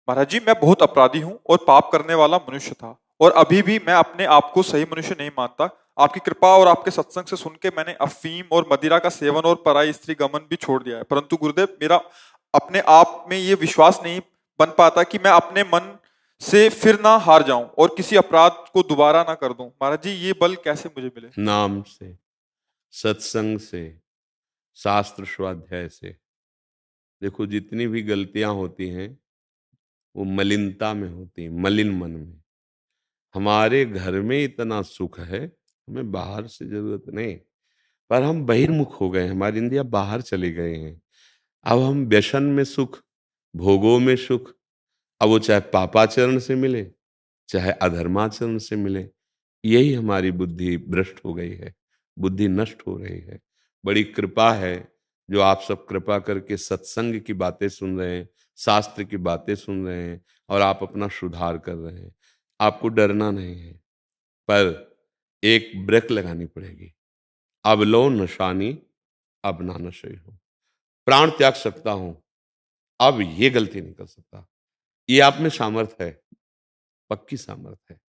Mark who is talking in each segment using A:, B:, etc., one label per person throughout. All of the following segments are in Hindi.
A: महाराज जी, मैं बहुत अपराधी हूँ और पाप करने वाला मनुष्य था, और अभी भी मैं अपने आप को सही मनुष्य नहीं मानता। आपकी कृपा और आपके सत्संग से सुन के मैंने अफीम और मदिरा का सेवन और पराई स्त्री गमन भी छोड़ दिया है। परंतु गुरुदेव, मेरा अपने आप में ये विश्वास नहीं बन पाता कि मैं अपने मन से फिर ना हार जाऊं और किसी अपराध को दोबारा ना कर दूं। महाराज जी, ये बल कैसे मुझे मिले?
B: नाम से, सत्संग से, शास्त्र स्वाध्याय से। देखो, जितनी भी गलतियां होती हैं वो मलिनता में होती हैं, मलिन मन में। हमारे घर में इतना सुख है, हमें बाहर से जरूरत नहीं। पर हम बहिर्मुख हो गए, हमारी इंद्रिया बाहर चले गए हैं। अब हम व्यसन में सुख, भोगों में सुख, अब वो चाहे पापाचरण से मिले चाहे अधर्माचरण से मिले, यही हमारी बुद्धि भ्रष्ट हो गई है, बुद्धि नष्ट हो रही है। बड़ी कृपा है जो आप सब कृपा करके सत्संग की बातें सुन रहे हैं, शास्त्र की बातें सुन रहे हैं, और आप अपना सुधार कर रहे हैं। आपको डरना नहीं है, पर एक ब्रेक लगानी पड़ेगी। अब लो नशानी, अब ना नशे हो। प्राण त्याग सकता हूं, अब ये गलती नहीं कर सकता। ये आप में सामर्थ है, पक्की सामर्थ है।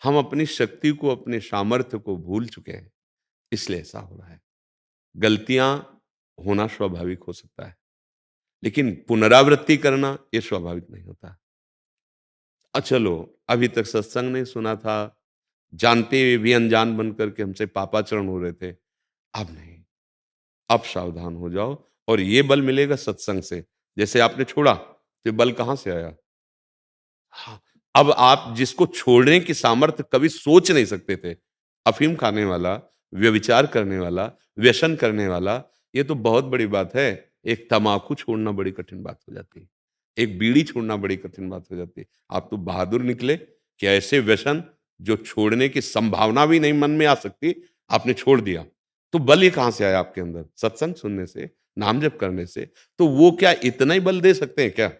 B: हम अपनी शक्ति को, अपने सामर्थ्य को भूल चुके हैं, इसलिए ऐसा हो रहा है। गलतियां होना स्वाभाविक हो सकता है, लेकिन पुनरावृत्ति करना यह स्वाभाविक नहीं होता। चलो, अभी तक सत्संग नहीं सुना था, जानते हुए भी अनजान बन करके हमसे पापाचरण हो रहे थे। अब नहीं, अब सावधान हो जाओ, और ये बल मिलेगा सत्संग से। जैसे आपने छोड़ा तो ये बल कहां से आया? हाँ, अब आप जिसको छोड़ने की सामर्थ्य कभी सोच नहीं सकते थे, अफीम खाने वाला, व्यभिचार करने वाला, व्यसन करने वाला, ये तो बहुत बड़ी बात है। एक तमाकू छोड़ना बड़ी कठिन बात हो जाती है, एक बीड़ी छोड़ना बड़ी कठिन बात हो जाती है। आप तो बहादुर निकले कि ऐसे व्यसन जो छोड़ने की संभावना भी नहीं मन में आ सकती, आपने छोड़ दिया। तो बल ये कहां से आया आपके अंदर? सत्संग सुनने से, नाम जप करने से। तो वो क्या इतना ही बल दे सकते हैं क्या?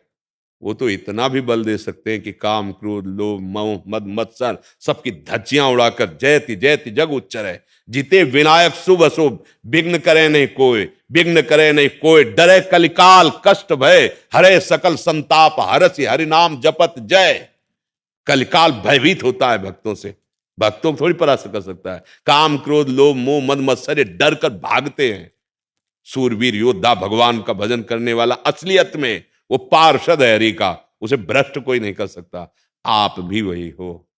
B: वो तो इतना भी बल दे सकते हैं कि काम, क्रोध, लोभ, मोह, मद, मत्सर सबकी धज्जियां उड़ाकर जयति जयति जग उच्चरै, जीते विनायक शुभ अशुभ, विघ्न करे नहीं कोई, विघ्न करे नहीं कोई, डरे कलिकाल कष्ट भय, हरे सकल संताप, हरसि हरि नाम जपत जय। कलिकाल भयभीत होता है भक्तों से, भक्तों को थोड़ी परास्त कर सकता है। काम, क्रोध, लोभ, मोह, मद, मत्सर ये डर कर भागते हैं। सूरवीर योद्धा, भगवान का भजन करने वाला, असलियत में वो पार्षद है हरि का, उसे भ्रष्ट कोई नहीं कर सकता। आप भी वही हो।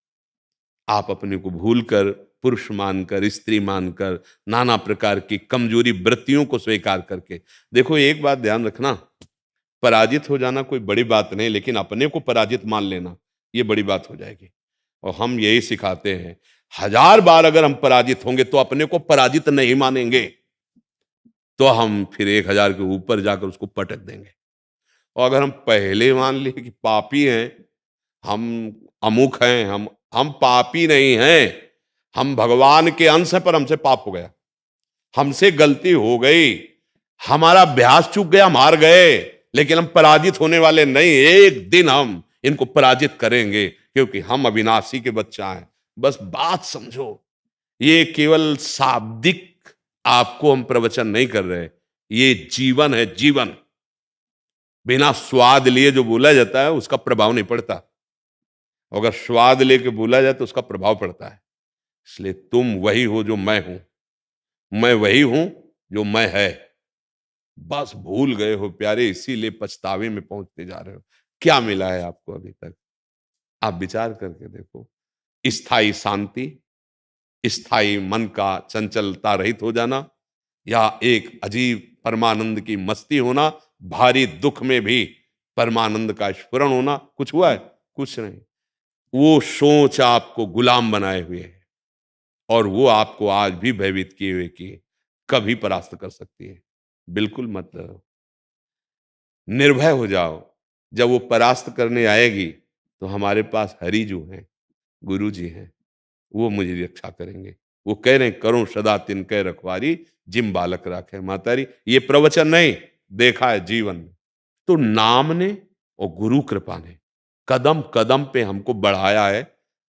B: आप अपने को भूलकर, पुरुष मानकर, स्त्री मानकर, नाना प्रकार की कमजोरी वृत्तियों को स्वीकार करके, देखो एक बात ध्यान रखना, पराजित हो जाना कोई बड़ी बात नहीं, लेकिन अपने को पराजित मान लेना ये बड़ी बात हो जाएगी। और हम यही सिखाते हैं, 1000 बार अगर हम पराजित होंगे तो अपने को पराजित नहीं मानेंगे, तो हम फिर 1000 के ऊपर जाकर उसको पटक देंगे। और अगर हम पहले मान लिए कि पापी हैं, हम अमुक हैं, हम पापी नहीं हैं, हम भगवान के अंश हैं, पर हमसे पाप हो गया, हमसे गलती हो गई, हमारा अभ्यास चूक गया, हम हार गए, लेकिन हम पराजित होने वाले नहीं। एक दिन हम इनको पराजित करेंगे, क्योंकि हम अविनाशी के बच्चा हैं। बस बात समझो, ये केवल शाब्दिक आपको हम प्रवचन नहीं कर रहे, ये जीवन है, जीवन। बिना स्वाद लिए जो बोला जाता है उसका प्रभाव नहीं पड़ता, अगर स्वाद लेके बोला जाए तो उसका प्रभाव पड़ता है। इसलिए तुम वही हो जो मैं हूं, मैं वही हूं जो मैं है। बस भूल गए हो प्यारे, इसीलिए पछतावे में पहुंचते जा रहे हो। क्या मिला है आपको अभी तक? आप विचार करके देखो। स्थायी शांति, स्थायी मन का चंचलता रहित हो जाना, या एक अजीब परमानंद की मस्ती होना, भारी दुख में भी परमानंद का स्फुरण होना, कुछ हुआ है? कुछ नहीं। वो सोच आपको गुलाम बनाए हुए है, और वो आपको आज भी भयभीत किए हुए कि कभी परास्त कर सकती है। बिल्कुल मत डरो, निर्भय हो जाओ। जब वो परास्त करने आएगी तो हमारे पास हरि जो हैं, गुरु जी हैं, वो मुझे रक्षा करेंगे। वो कह रहे हैं, करो सदा तिनके रखवारी, जिम बालक राखे मातारी। ये प्रवचन नहीं, देखा है जीवन में। तो नाम ने और गुरु कृपा ने कदम कदम पे हमको बढ़ाया है,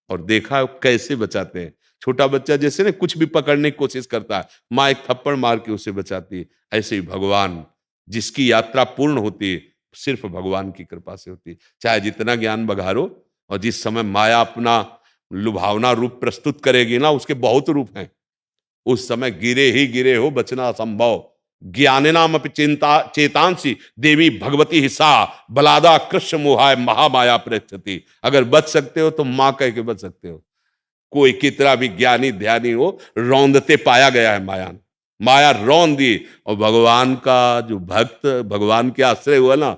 B: और देखा है कैसे बचाते हैं। छोटा बच्चा जैसे ना कुछ भी पकड़ने की कोशिश करता है, माँ एक थप्पड़ मार के उसे बचाती है। ऐसे ही भगवान, जिसकी यात्रा पूर्ण होती है, सिर्फ भगवान की कृपा से होती है। चाहे जितना ज्ञान बघारो, और जिस समय माया अपना लुभावना रूप प्रस्तुत करेगी ना, उसके बहुत रूप हैं, उस समय गिरे ही गिरे हो, बचना असंभव। ज्ञाने नाम अपि चिंता चेतांसी देवी भगवती हिस्सा बलादा कृष्ण मोहाय महामाया प्रेक्षति। अगर बच सकते हो तो मां कह के बच सकते हो। कोई कितना भी ज्ञानी ध्यानी हो, रौंदते पाया गया है माया ने। माया रौंद दी, और भगवान का जो भक्त भगवान के आश्रय हुआ ना,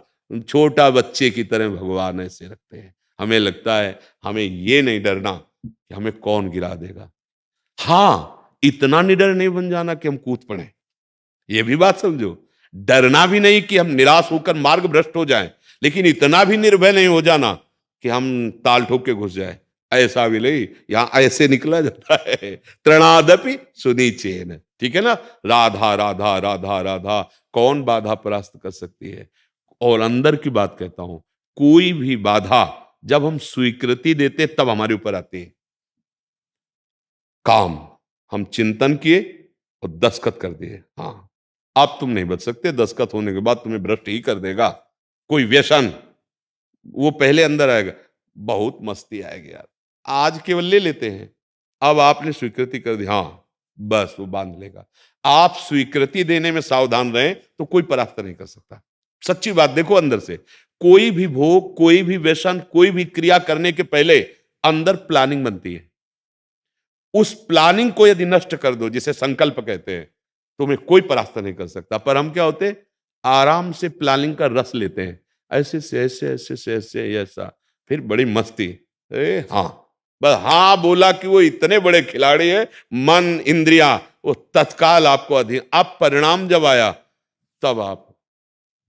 B: छोटा बच्चे की तरह भगवान ऐसे रखते हैं। हमें लगता है हमें ये नहीं डरना कि हमें कौन गिरा देगा। हाँ, इतना निडर नहीं बन जाना कि हम कूद पड़े, ये भी बात समझो। डरना भी नहीं कि हम निराश होकर मार्ग भ्रष्ट हो जाएं, लेकिन इतना भी निर्भय नहीं हो जाना कि हम ताल ठोक के घुस जाए। ऐसा भी नहीं, यहां ऐसे निकला जाता है, तृणादपि सुनीचेन, ठीक है ना। राधा राधा राधा राधा, कौन बाधा परास्त कर सकती है। और अंदर की बात कहता हूं, कोई भी बाधा जब हम स्वीकृति देते तब हमारे ऊपर आती है। काम हम चिंतन किए और दस्तखत कर दिए, हाँ अब तुम नहीं बच सकते, दस्तखत होने के बाद तुम्हें भ्रष्ट ही कर देगा। कोई व्यसन वो पहले अंदर आएगा, बहुत मस्ती आएगी यार, आज केवल ले लेते हैं। अब आपने स्वीकृति कर दी, हाँ बस वो बांध लेगा। आप स्वीकृति देने में सावधान रहें तो कोई परास्त नहीं कर सकता। सच्ची बात देखो, अंदर से कोई भी भोग, कोई भी व्यसन, कोई भी क्रिया करने के पहले अंदर प्लानिंग बनती है। उस प्लानिंग को यदि नष्ट कर दो, जिसे संकल्प कहते हैं, तुम्हें कोई परास्त नहीं कर सकता। पर हम क्या होते, आराम से प्लानिंग का रस लेते हैं, ऐसे से ऐसे ऐसे से ऐसे ऐसा, फिर बड़ी मस्ती। हाँ बस हाँ बोला कि वो इतने बड़े खिलाड़ी है, मन इंद्रिया वो तत्काल आपको अधीन। अब परिणाम जब आया तब आप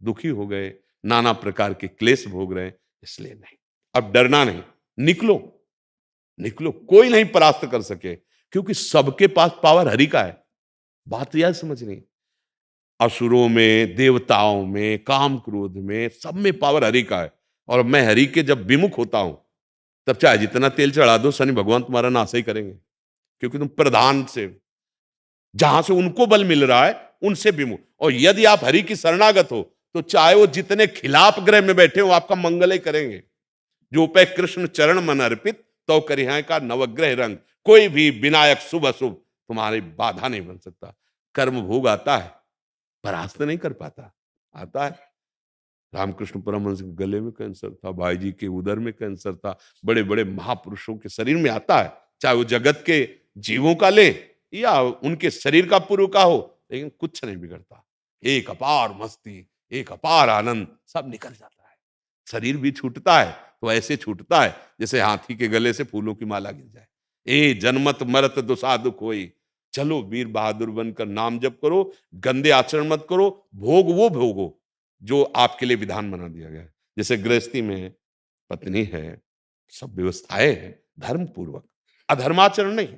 B: दुखी हो गए, नाना प्रकार के क्लेश भोग रहे हैं। इसलिए नहीं, अब डरना नहीं, निकलो निकलो, कोई नहीं परास्त कर सके, क्योंकि सबके पास पावर हरि का है। बात यह समझनी, असुरों में, देवताओं में, काम क्रोध में, सब में पावर हरि का है। और मैं हरि के जब विमुख होता हूं, तब चाहे जितना तेल चढ़ा दो, शनि भगवान तुम्हारा नाश ही करेंगे, क्योंकि तुम प्रधान से, जहां से उनको बल मिल रहा है उनसे विमुख। और यदि आप हरि की शरणागत हो, तो चाहे वो जितने खिलाफ ग्रह में बैठे हो, आपका मंगल ही करेंगे। जो पे कृष्ण चरण मन अर्पित, तो करिहाय का नवग्रह रंग। कोई भी विनायक शुभ अशुभ तुम्हारी बाधा नहीं बन सकता। कर्म भोग आता है, परास्त नहीं कर पाता, आता है। रामकृष्ण परमहंस के गले में कैंसर था, भाई जी के उदर में कैंसर था, बड़े बड़े महापुरुषों के शरीर में आता है, चाहे वो जगत के जीवों का ले या उनके शरीर का पूर्व का हो, लेकिन कुछ नहीं बिगड़ता। एक अपार मस्ती, एक अपार आनंद, सब निकल जाता है। शरीर भी छूटता है तो ऐसे छूटता है जैसे हाथी के गले से फूलों की माला गिर जाए। ए जन्मत मरत दुसाधु कोई, चलो वीर बहादुर बनकर नाम जप करो, गंदे आचरण मत करो, भोग वो भोगो जो आपके लिए विधान बना दिया गया है। जैसे गृहस्थी में पत्नी है, सब व्यवस्थाएं हैं धर्म पूर्वक, अधर्माचरण नहीं।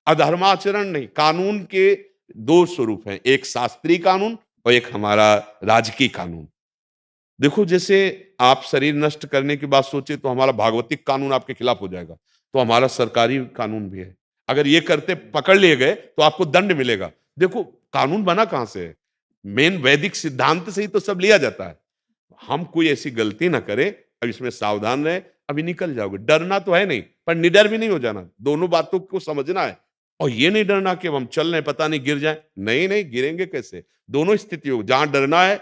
B: अधर्माचरण नहीं, कानून के दो स्वरूप हैं, एक शास्त्रीय कानून और एक हमारा राजकीय कानून। देखो जैसे आप शरीर नष्ट करने की बात सोचे तो हमारा भागवतिक कानून आपके खिलाफ हो जाएगा, तो हमारा सरकारी कानून भी है। अगर ये करते पकड़ लिए गए तो आपको दंड मिलेगा। देखो कानून बना कहां से है, मेन वैदिक सिद्धांत से ही तो सब लिया जाता है। हम कोई ऐसी गलती ना करें, अब इसमें सावधान रहे, अभी निकल जाओगे। डरना तो है नहीं, पर निडर भी नहीं हो जाना, दोनों बातों को समझना है। और ये नहीं डरना कि हम चल रहे पता नहीं गिर जाए, नहीं नहीं गिरेंगे कैसे। दोनों स्थिति हो, जहां डरना है,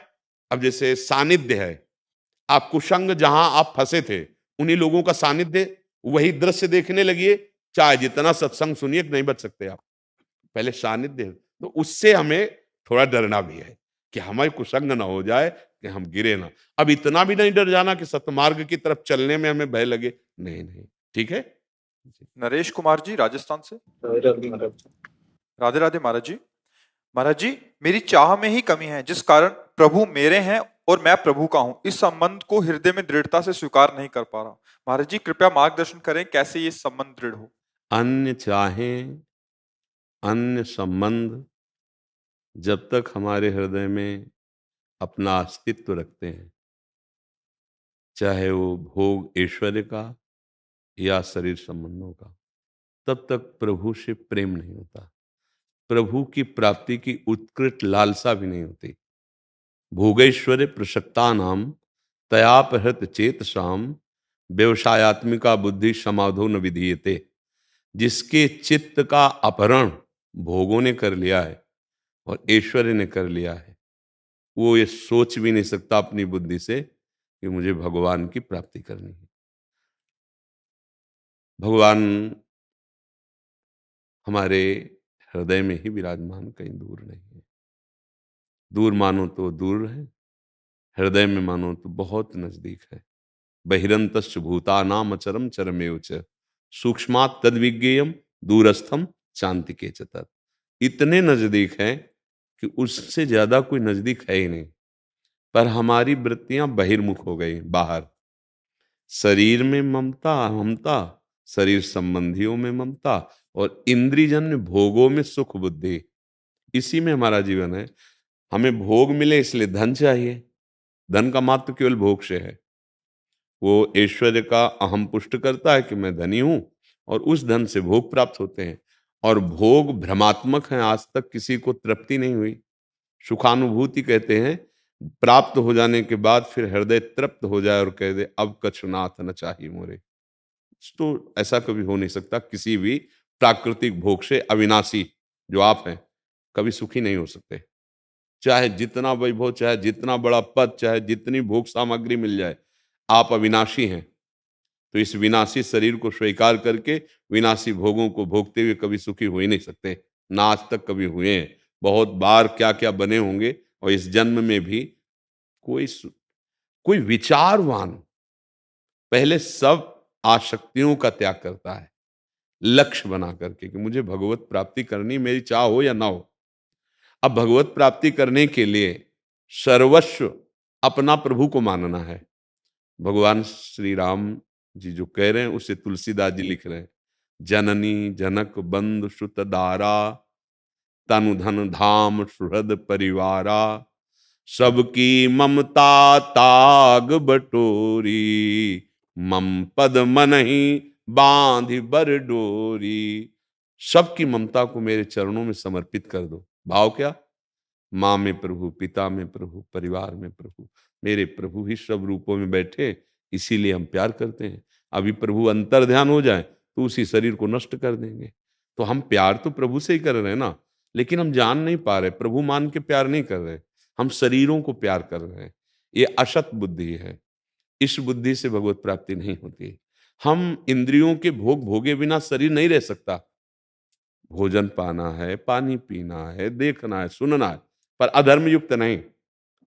B: अब जैसे सानिध्य है, आप कुसंग जहां आप फंसे थे, उन्हीं लोगों का सानिध्य, वही दृश्य देखने लगिए, चाहे जितना सत्संग सुनिए नहीं बच सकते आप। पहले सानिध्य, तो उससे हमें थोड़ा डरना भी है कि हमारे कुसंग ना हो जाए, कि हम गिरे ना। अब इतना भी नहीं डर जाना कि सतमार्ग की तरफ चलने में हमें भय लगे, नहीं नहीं, ठीक है।
A: नरेश कुमार जी राजस्थान से। राधे राधे महाराज जी। महाराज जी, मेरी चाह में ही कमी है, जिस कारण प्रभु मेरे हैं और मैं प्रभु का हूं। इस संबंध को हृदय में दृढ़ता से स्वीकार नहीं कर पा रहा। महाराज जी कृपया मार्गदर्शन करें, कैसे ये संबंध दृढ़ हो।
B: अन्य चाहें, अन्य संबंध जब तक हमारे हृदय में अपना अस्तित्व रखते हैं, चाहे वो भोग ऐश्वर्य का या शरीर संबंधों का, तब तक प्रभु से प्रेम नहीं होता, प्रभु की प्राप्ति की उत्कृष्ट लालसा भी नहीं होती। भोगैश्वर्य प्रसक्ता नाम तयापहृत चेतसाम व्यवसायत्मिका बुद्धि समाधो न विधीयते। जिसके चित्त का अपहरण भोगों ने कर लिया है और ऐश्वर्य ने कर लिया है, वो ये सोच भी नहीं सकता अपनी बुद्धि से कि मुझे भगवान की प्राप्ति करनी है। भगवान हमारे हृदय में ही विराजमान, कहीं दूर नहीं है। दूर मानो तो दूर है, हृदय में मानो तो बहुत नजदीक है। बहिरंतश्च भूतानाम अचरम चरमेव च सूक्ष्मात् तद्विज्ञेयम दूरस्थम शांतिके च तत्। इतने नजदीक है कि उससे ज्यादा कोई नजदीक है ही नहीं, पर हमारी वृत्तियां बहिर्मुख हो गई, बाहर। शरीर में ममता, ममता, शरीर संबंधियों में ममता, और इंद्रियजन्य भोगों में सुख बुद्धि, इसी में हमारा जीवन है। हमें भोग मिले इसलिए धन चाहिए, धन का महत्व केवल भोग से है। वो ऐश्वर्य का अहम पुष्ट करता है कि मैं धनी हूं, और उस धन से भोग प्राप्त होते हैं। और भोग भ्रमात्मक हैं, आज तक किसी को तृप्ति नहीं हुई। सुखानुभूति कहते हैं, प्राप्त हो जाने के बाद फिर हृदय तृप्त हो जाए और कह दे अब कछु नाथ न चाहिए मोरे। तो ऐसा कभी हो नहीं सकता। किसी भी प्राकृतिक भोग से अविनाशी जो आप हैं कभी सुखी नहीं हो सकते। चाहे जितना वैभव, चाहे जितना बड़ा पद, चाहे जितनी भोग सामग्री मिल जाए, आप अविनाशी हैं। तो इस विनाशी शरीर को स्वीकार करके विनाशी भोगों को भोगते हुए कभी सुखी हो ही नहीं सकते, ना आज तक कभी हुए हैं। बहुत बार क्या क्या बने होंगे, और इस जन्म में भी कोई विचारवान पहले सब आसक्तियों का त्याग करता है, लक्ष्य बना करके कि मुझे भगवत प्राप्ति करनी, मेरी चाह हो या ना हो। अब भगवत प्राप्ति करने के लिए सर्वस्व अपना प्रभु को मानना है। भगवान श्री राम जी जो कह रहे हैं उसे तुलसीदास जी लिख रहे हैं। जननी जनक बंधु सुत दारा, तनु धन धाम सुहृद परिवारा, सबकी ममता ताग बटोरी, मम पद मन ही बांधि बर डोरी। सबकी ममता को मेरे चरणों में समर्पित कर दो। भाव क्या? माँ में प्रभु, पिता में प्रभु, परिवार में प्रभु। मेरे प्रभु ही सब रूपों में बैठे, इसीलिए हम प्यार करते हैं। अभी प्रभु अंतर ध्यान हो जाए तो उसी शरीर को नष्ट कर देंगे। तो हम प्यार तो प्रभु से ही कर रहे हैं ना, लेकिन हम जान नहीं पा रहे, प्रभु मान के प्यार नहीं कर रहे, हम शरीरों को प्यार कर रहे हैं। ये असत बुद्धि है। इस बुद्धि से भगवत प्राप्ति नहीं होती। हम इंद्रियों के भोग भोगे बिना शरीर नहीं रह सकता। भोजन पाना है, पानी पीना है, देखना है, सुनना है, पर अधर्म युक्त नहीं।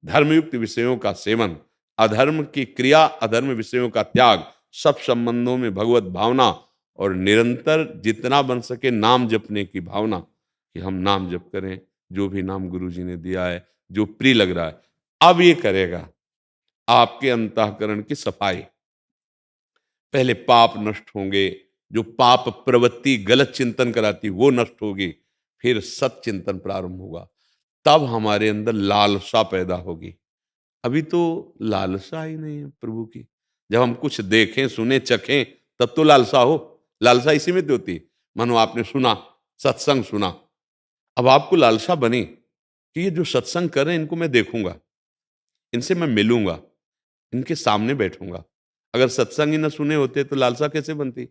B: धर्मयुक्त विषयों का सेवन, अधर्म की क्रिया, अधर्म विषयों का त्याग, सब संबंधों में भगवत भावना, और निरंतर जितना बन सके नाम जपने की भावना कि हम नाम जप करें, जो भी नाम गुरु जी ने दिया है, जो प्रिय लग रहा है। अब ये करेगा आपके अंतःकरण की सफाई। पहले पाप नष्ट होंगे, जो पाप प्रवृत्ति गलत चिंतन कराती वो नष्ट होगी, फिर सत चिंतन प्रारंभ होगा। तब हमारे अंदर लालसा पैदा होगी। अभी तो लालसा ही नहीं है प्रभु की। जब हम कुछ देखें, सुने, चखें, तब तो लालसा हो। लालसा इसी में तो होती है। मानो आपने सुना, सत्संग सुना, अब आपको लालसा बनी कि ये जो सत्संग कर रहे हैं इनको मैं देखूंगा, इनसे मैं मिलूंगा, इनके सामने बैठूंगा। अगर सत्संग ही न सुने होते तो लालसा कैसे बनती?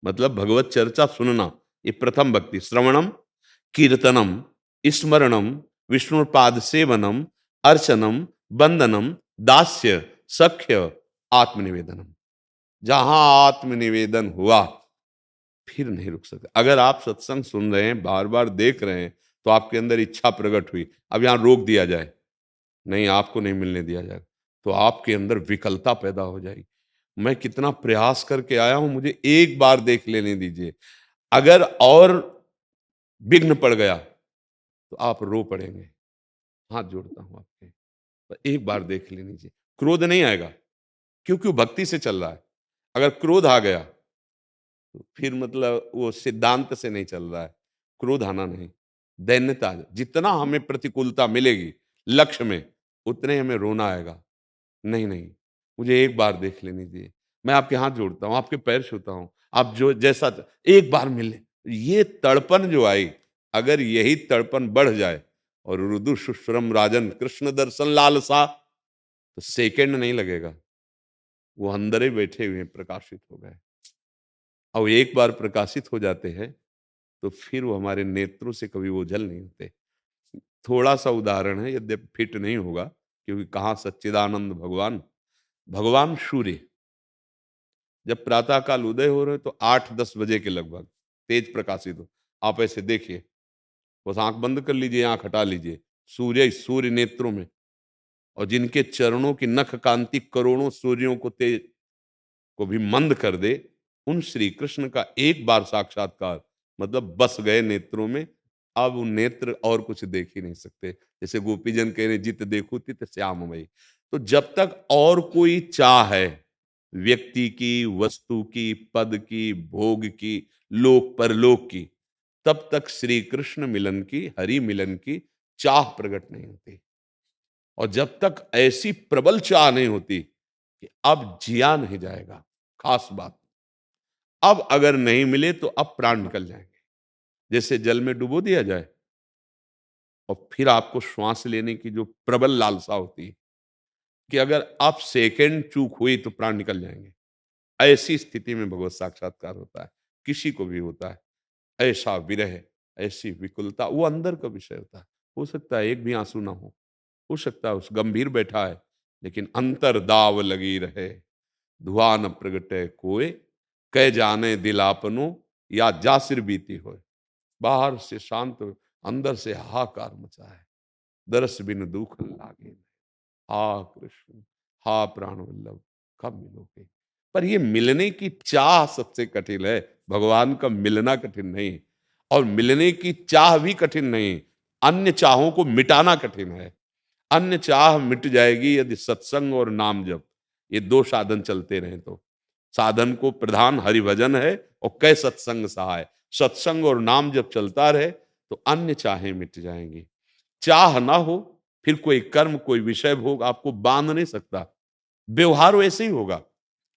B: मतलब भगवत चर्चा सुनना, ये प्रथम भक्ति। श्रवणम, कीर्तनम, स्मरणम, विष्णुपाद सेवनम, अर्चनम, वंदनम, दास्य, सख्य, आत्मनिवेदनम। जहां आत्मनिवेदन हुआ फिर नहीं रुक सकते। अगर आप सत्संग सुन रहे हैं, बार बार देख रहे हैं, तो आपके अंदर इच्छा प्रकट हुई, अब यहां रोक दिया जाए, नहीं आपको नहीं मिलने दिया जाएगा, तो आपके अंदर विकलता पैदा हो जाएगी। मैं कितना प्रयास करके आया हूं, मुझे एक बार देख लेने दीजिए। अगर और विघ्न पड़ गया तो आप रो पड़ेंगे। हाथ जोड़ता हूं आपके, पर एक बार देख लेने दीजिए। क्रोध नहीं आएगा, क्योंकि वो भक्ति से चल रहा है। अगर क्रोध आ गया तो फिर मतलब वो सिद्धांत से नहीं चल रहा है। क्रोध आना नहीं, दैन्यता। जितना हमें प्रतिकूलता मिलेगी लक्ष्य में, उतने हमें रोना आएगा। नहीं नहीं, मुझे एक बार देख लेने दीजिए। मैं आपके हाथ जोड़ता हूँ, आपके पैर छूता हूँ, आप जो जैसा एक बार मिले। ये तड़पन जो आई, अगर यही तड़पन बढ़ जाए, और रुदु सुश्रम राजन कृष्ण दर्शन लालसा, तो सेकंड नहीं लगेगा, वो अंदर ही बैठे हुए प्रकाशित हो गए। और एक बार प्रकाशित हो जाते हैं तो फिर वो हमारे नेत्रों से कभी ओझल नहीं होते। थोड़ा सा उदाहरण है, यद्यपि फिट नहीं होगा, क्योंकि कहाँ सच्चिदानंद भगवान, भगवान सूर्य जब प्रातः काल उदय हो रहे तो 8-10 बजे के लगभग तेज प्रकाशित हो, आप ऐसे देखिए, बस आंख बंद कर लीजिए, आंख हटा लीजिए, सूर्य सूर्य नेत्रों में, और जिनके चरणों की नख कांति करोड़ों सूर्यों को तेज को भी मंद कर दे, उन श्री कृष्ण का एक बार साक्षात्कार मतलब बस गए नेत्रों में। अब उन नेत्र और कुछ देख ही नहीं सकते। जैसे गोपीजन कह रहे जित देखो तित श्याममयी। तो जब तक और कोई चाह है व्यक्ति की, वस्तु की, पद की, भोग की, लोक परलोक की, तब तक श्री कृष्ण मिलन की, हरि मिलन की चाह प्रकट नहीं होती। और जब तक ऐसी प्रबल चाह नहीं होती कि अब जिया नहीं जाएगा, खास बात, अब अगर नहीं मिले तो अब प्राण निकल जाएंगे। जैसे जल में डुबो दिया जाए और फिर आपको श्वास लेने की जो प्रबल लालसा होती है कि अगर आप सेकंड चूक हुई तो प्राण निकल जाएंगे, ऐसी स्थिति में भगवत साक्षात्कार होता है। किसी को भी होता है ऐसा विरह, ऐसी विकुलता, वो अंदर का विषय होता है। हो सकता है एक भी आंसू ना हो सकता है उस गंभीर बैठा है, लेकिन अंतर दाव लगी रहे, धुआं न प्रगटे कोय, कह जाने दिल आपनो, या जासिर बीती होए। बाहर से शांत, अंदर से हाहाकार मचा है, दरस बिन दुख लागे, हा कृष्ण, हा प्राण वल्लभ, कब मिलोगे। पर ये मिलने की चाह सबसे कठिन है, भगवान का मिलना कठिन नहीं, और मिलने की चाह भी कठिन नहीं, अन्य चाहों को मिटाना कठिन है। अन्य चाह मिट जाएगी यदि सत्संग और नाम जप, ये दो साधन चलते रहे तो। साधन को प्रधान हरिभजन है और कै सत्संग सहाय, सत्संग और नाम जब चलता रहे तो अन्य चाहें मिट जाएंगी। चाह ना हो फिर कोई कर्म, कोई विषय भोग आपको बांध नहीं सकता। व्यवहार वैसे ही होगा,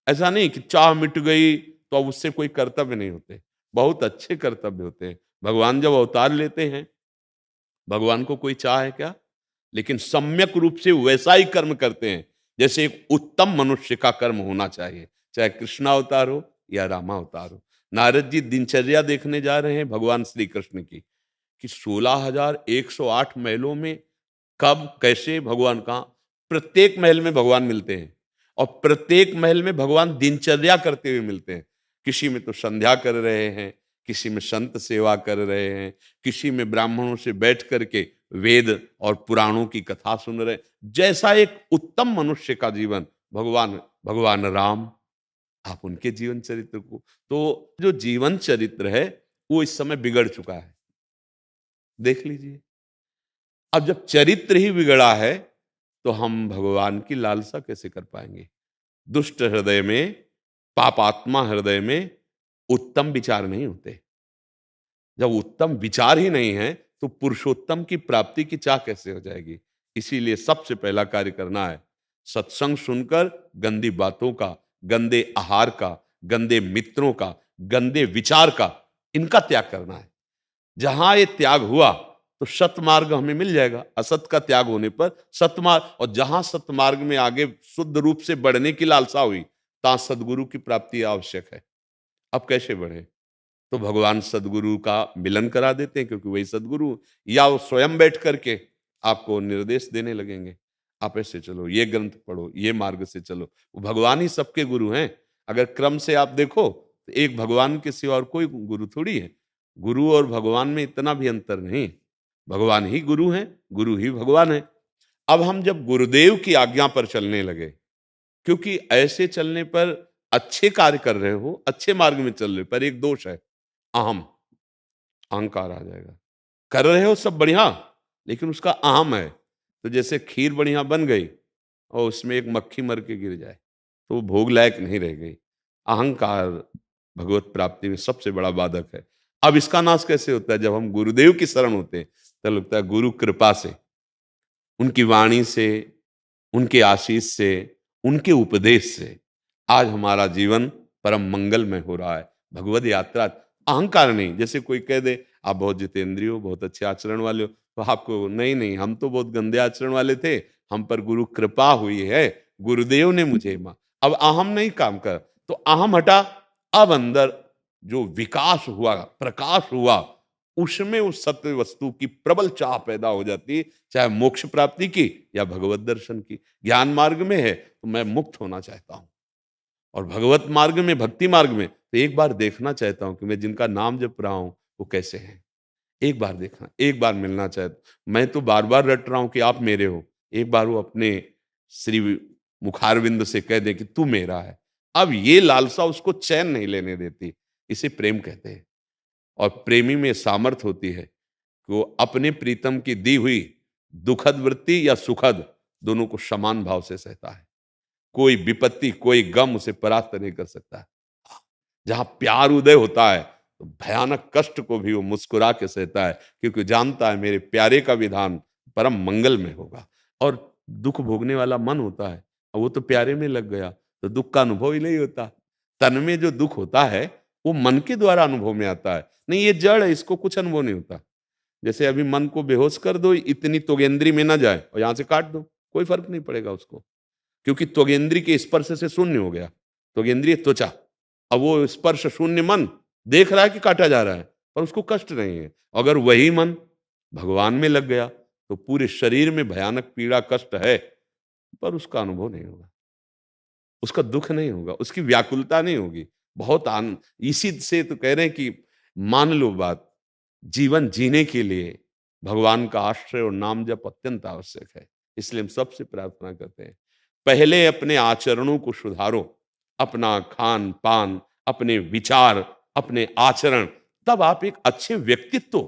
B: ऐसा नहीं कि चाह मिट गई तो अब उससे कोई कर्तव्य नहीं होते, बहुत अच्छे कर्तव्य होते हैं। भगवान जब अवतार लेते हैं, भगवान को कोई चाह है क्या? लेकिन सम्यक रूप से वैसा ही कर्म करते हैं जैसे एक उत्तम मनुष्य का कर्म होना चाहिए, चाहे कृष्णावतार हो या रामावतार हो। नारद जी दिनचर्या देखने जा रहे हैं भगवान श्री कृष्ण की, कि 16,108 महलों में कब कैसे भगवान कहाँ, प्रत्येक महल में भगवान मिलते हैं, और प्रत्येक महल में भगवान दिनचर्या करते हुए मिलते हैं। किसी में तो संध्या कर रहे हैं, किसी में संत सेवा कर रहे हैं, किसी में ब्राह्मणों से बैठ करके वेद और पुराणों की कथा सुन रहे हैं। जैसा एक उत्तम मनुष्य का जीवन, भगवान भगवान राम, आप उनके जीवन चरित्र को, तो जो जीवन चरित्र है वो इस समय बिगड़ चुका है, देख लीजिए। अब जब चरित्र ही बिगड़ा है तो हम भगवान की लालसा कैसे कर पाएंगे? दुष्ट हृदय में, पापात्मा हृदय में उत्तम विचार नहीं होते। जब उत्तम विचार ही नहीं है तो पुरुषोत्तम की प्राप्ति की चाह कैसे हो जाएगी? इसीलिए सबसे पहला कार्य करना है, सत्संग सुनकर गंदी बातों का, गंदे आहार का, गंदे मित्रों का, गंदे विचार का, इनका त्याग करना है। जहां ये त्याग हुआ तो सतमार्ग हमें मिल जाएगा। असत का त्याग होने पर सतमार्ग, और जहां सतमार्ग में आगे शुद्ध रूप से बढ़ने की लालसा हुई, तहां सदगुरु की प्राप्ति आवश्यक है। अब कैसे बढ़े? तो भगवान सदगुरु का मिलन करा देते हैं, क्योंकि वही सदगुरु, या वो स्वयं बैठ करके आपको निर्देश देने लगेंगे, आप ऐसे चलो, ये ग्रंथ पढ़ो, ये मार्ग से चलो। वो भगवान ही सबके गुरु हैं। अगर क्रम से आप देखो तो एक भगवान के सिवा और कोई गुरु थोड़ी है। गुरु और भगवान में इतना भी अंतर नहीं, भगवान ही गुरु हैं, गुरु ही भगवान है। अब हम जब गुरुदेव की आज्ञा पर चलने लगे, क्योंकि ऐसे चलने पर अच्छे कार्य कर रहे हो, अच्छे मार्ग में चल रहे, पर एक दोष है, अहम, अहंकार आ जाएगा। कर रहे हो सब बढ़िया, लेकिन उसका अहम है। तो जैसे खीर बढ़िया बन गई और उसमें एक मक्खी मर के गिर जाए तो वो भोग लायक नहीं रह गई। अहंकार भगवत प्राप्ति में सबसे बड़ा बाधक है। अब इसका नाश कैसे होता है? जब हम गुरुदेव की शरण होते हैं तो लगता है गुरु कृपा से, उनकी वाणी से, उनके आशीष से, उनके उपदेश से आज हमारा जीवन परम मंगलमय हो रहा है। भगवत यात्रा, अहंकार नहीं। जैसे कोई कह दे आप बहुत जितेंद्रिय हो, बहुत अच्छे आचरण वाले हो, तो आपको नहीं नहीं, हम तो बहुत गंदे आचरण वाले थे, हम पर गुरु कृपा हुई है, गुरुदेव ने मुझे अब अहम नहीं काम कर, तो अहम हटा, अब अंदर जो विकास हुआ, प्रकाश हुआ, उसमें उस सत्य वस्तु की प्रबल चाह पैदा हो जाती है, चाहे मोक्ष प्राप्ति की या भगवत दर्शन की। ज्ञान मार्ग में है तो मैं मुक्त होना चाहता हूं, और भगवत मार्ग में, भक्ति मार्ग में तो एक बार देखना चाहता हूं कि मैं जिनका नाम जप रहा हूं वो कैसे हैं। एक बार देखना, एक बार मिलना चाहता। मैं तो बार बार रट रहा हूं कि आप मेरे हो, एक बार वो अपने श्री मुखारविंद से कह दे कि तू मेरा है। अब ये लालसा उसको चैन नहीं लेने देती, इसे प्रेम कहते हैं। और प्रेमी में सामर्थ होती है कि वो अपने प्रीतम की दी हुई दुखद वृत्ति या सुखद दोनों को समान भाव से सहता है। कोई विपत्ति, कोई गम उसे परास्त नहीं कर सकता है। जहां प्यार उदय होता है तो भयानक कष्ट को भी वो मुस्कुरा के सहता है, क्योंकि जानता है मेरे प्यारे का विधान परम मंगल में होगा। और दुख भोगने वाला मन होता है, और वो तो प्यारे में लग गया तो दुख का अनुभव ही नहीं होता। तन में जो दुख होता है वो मन के द्वारा अनुभव में आता है। नहीं, ये जड़ है, इसको कुछ अनुभव नहीं होता। जैसे अभी मन को बेहोश कर दो, इतनी त्वगेंद्री में ना जाए और यहां से काट दो, कोई फर्क नहीं पड़ेगा उसको, क्योंकि त्वगेंद्री के स्पर्श से शून्य हो गया। त्वगेंद्रीय त्वचा, अब वो स्पर्श शून्य मन देख रहा है कि काटा जा रहा है, पर उसको कष्ट नहीं है। अगर वही मन भगवान में लग गया तो पूरे शरीर में भयानक पीड़ा कष्ट है, पर उसका अनुभव नहीं होगा, उसका दुख नहीं होगा, उसकी व्याकुलता नहीं होगी। बहुत आनंद। इसी से तो कह रहे हैं कि मान लो बात, जीवन जीने के लिए भगवान का आश्रय और नाम जप अत्यंत आवश्यक है। इसलिए हम सबसे प्रार्थना करते हैं, पहले अपने आचरणों को सुधारो, अपना खान पान, अपने विचार, अपने आचरण, तब आप एक अच्छे व्यक्तित्व,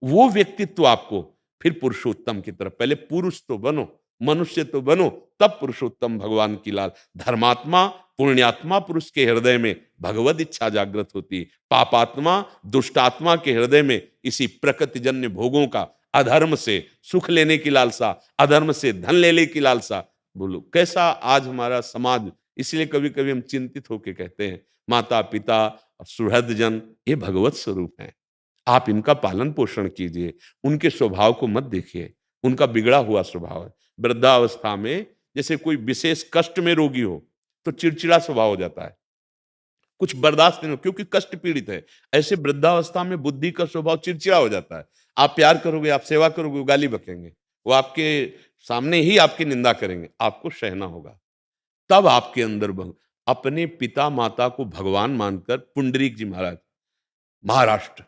B: वो व्यक्तित्व आपको फिर पुरुषोत्तम की तरफ, पहले पुरुष तो बनो, मनुष्य तो बनो, तब पुरुषोत्तम भगवान की लाल। धर्मात्मा पुण्यात्मा पुरुष के हृदय में भगवत इच्छा जागृत होती, पापात्मा दुष्टात्मा के हृदय में इसी प्रकृतिजन्य भोगों का, अधर्म से सुख लेने की लालसा, अधर्म से धन लेने की लालसा। बोलो कैसा आज हमारा समाज। इसलिए कभी कभी हम चिंतित होकर कहते हैं, माता पिता सुहृद जन ये भगवत स्वरूप हैं, आप इनका पालन पोषण कीजिए, उनके स्वभाव को मत देखिए, उनका बिगड़ा हुआ स्वभाव है। वृद्धावस्था में जैसे कोई विशेष कष्ट में रोगी हो तो चिड़चिड़ा स्वभाव हो जाता है, कुछ बर्दाश्त नहीं हो, क्योंकि कष्ट पीड़ित है। ऐसे वृद्धावस्था में बुद्धि का स्वभाव चिड़चिड़ा हो जाता है। आप प्यार करोगे, आप सेवा करोगे, वो गाली बकेंगे, वो आपके सामने ही आपकी निंदा करेंगे, आपको सहना होगा। तब आपके अंदर अपने पिता माता को भगवान मानकर, पुंडरीक जी महाराज महाराष्ट्र,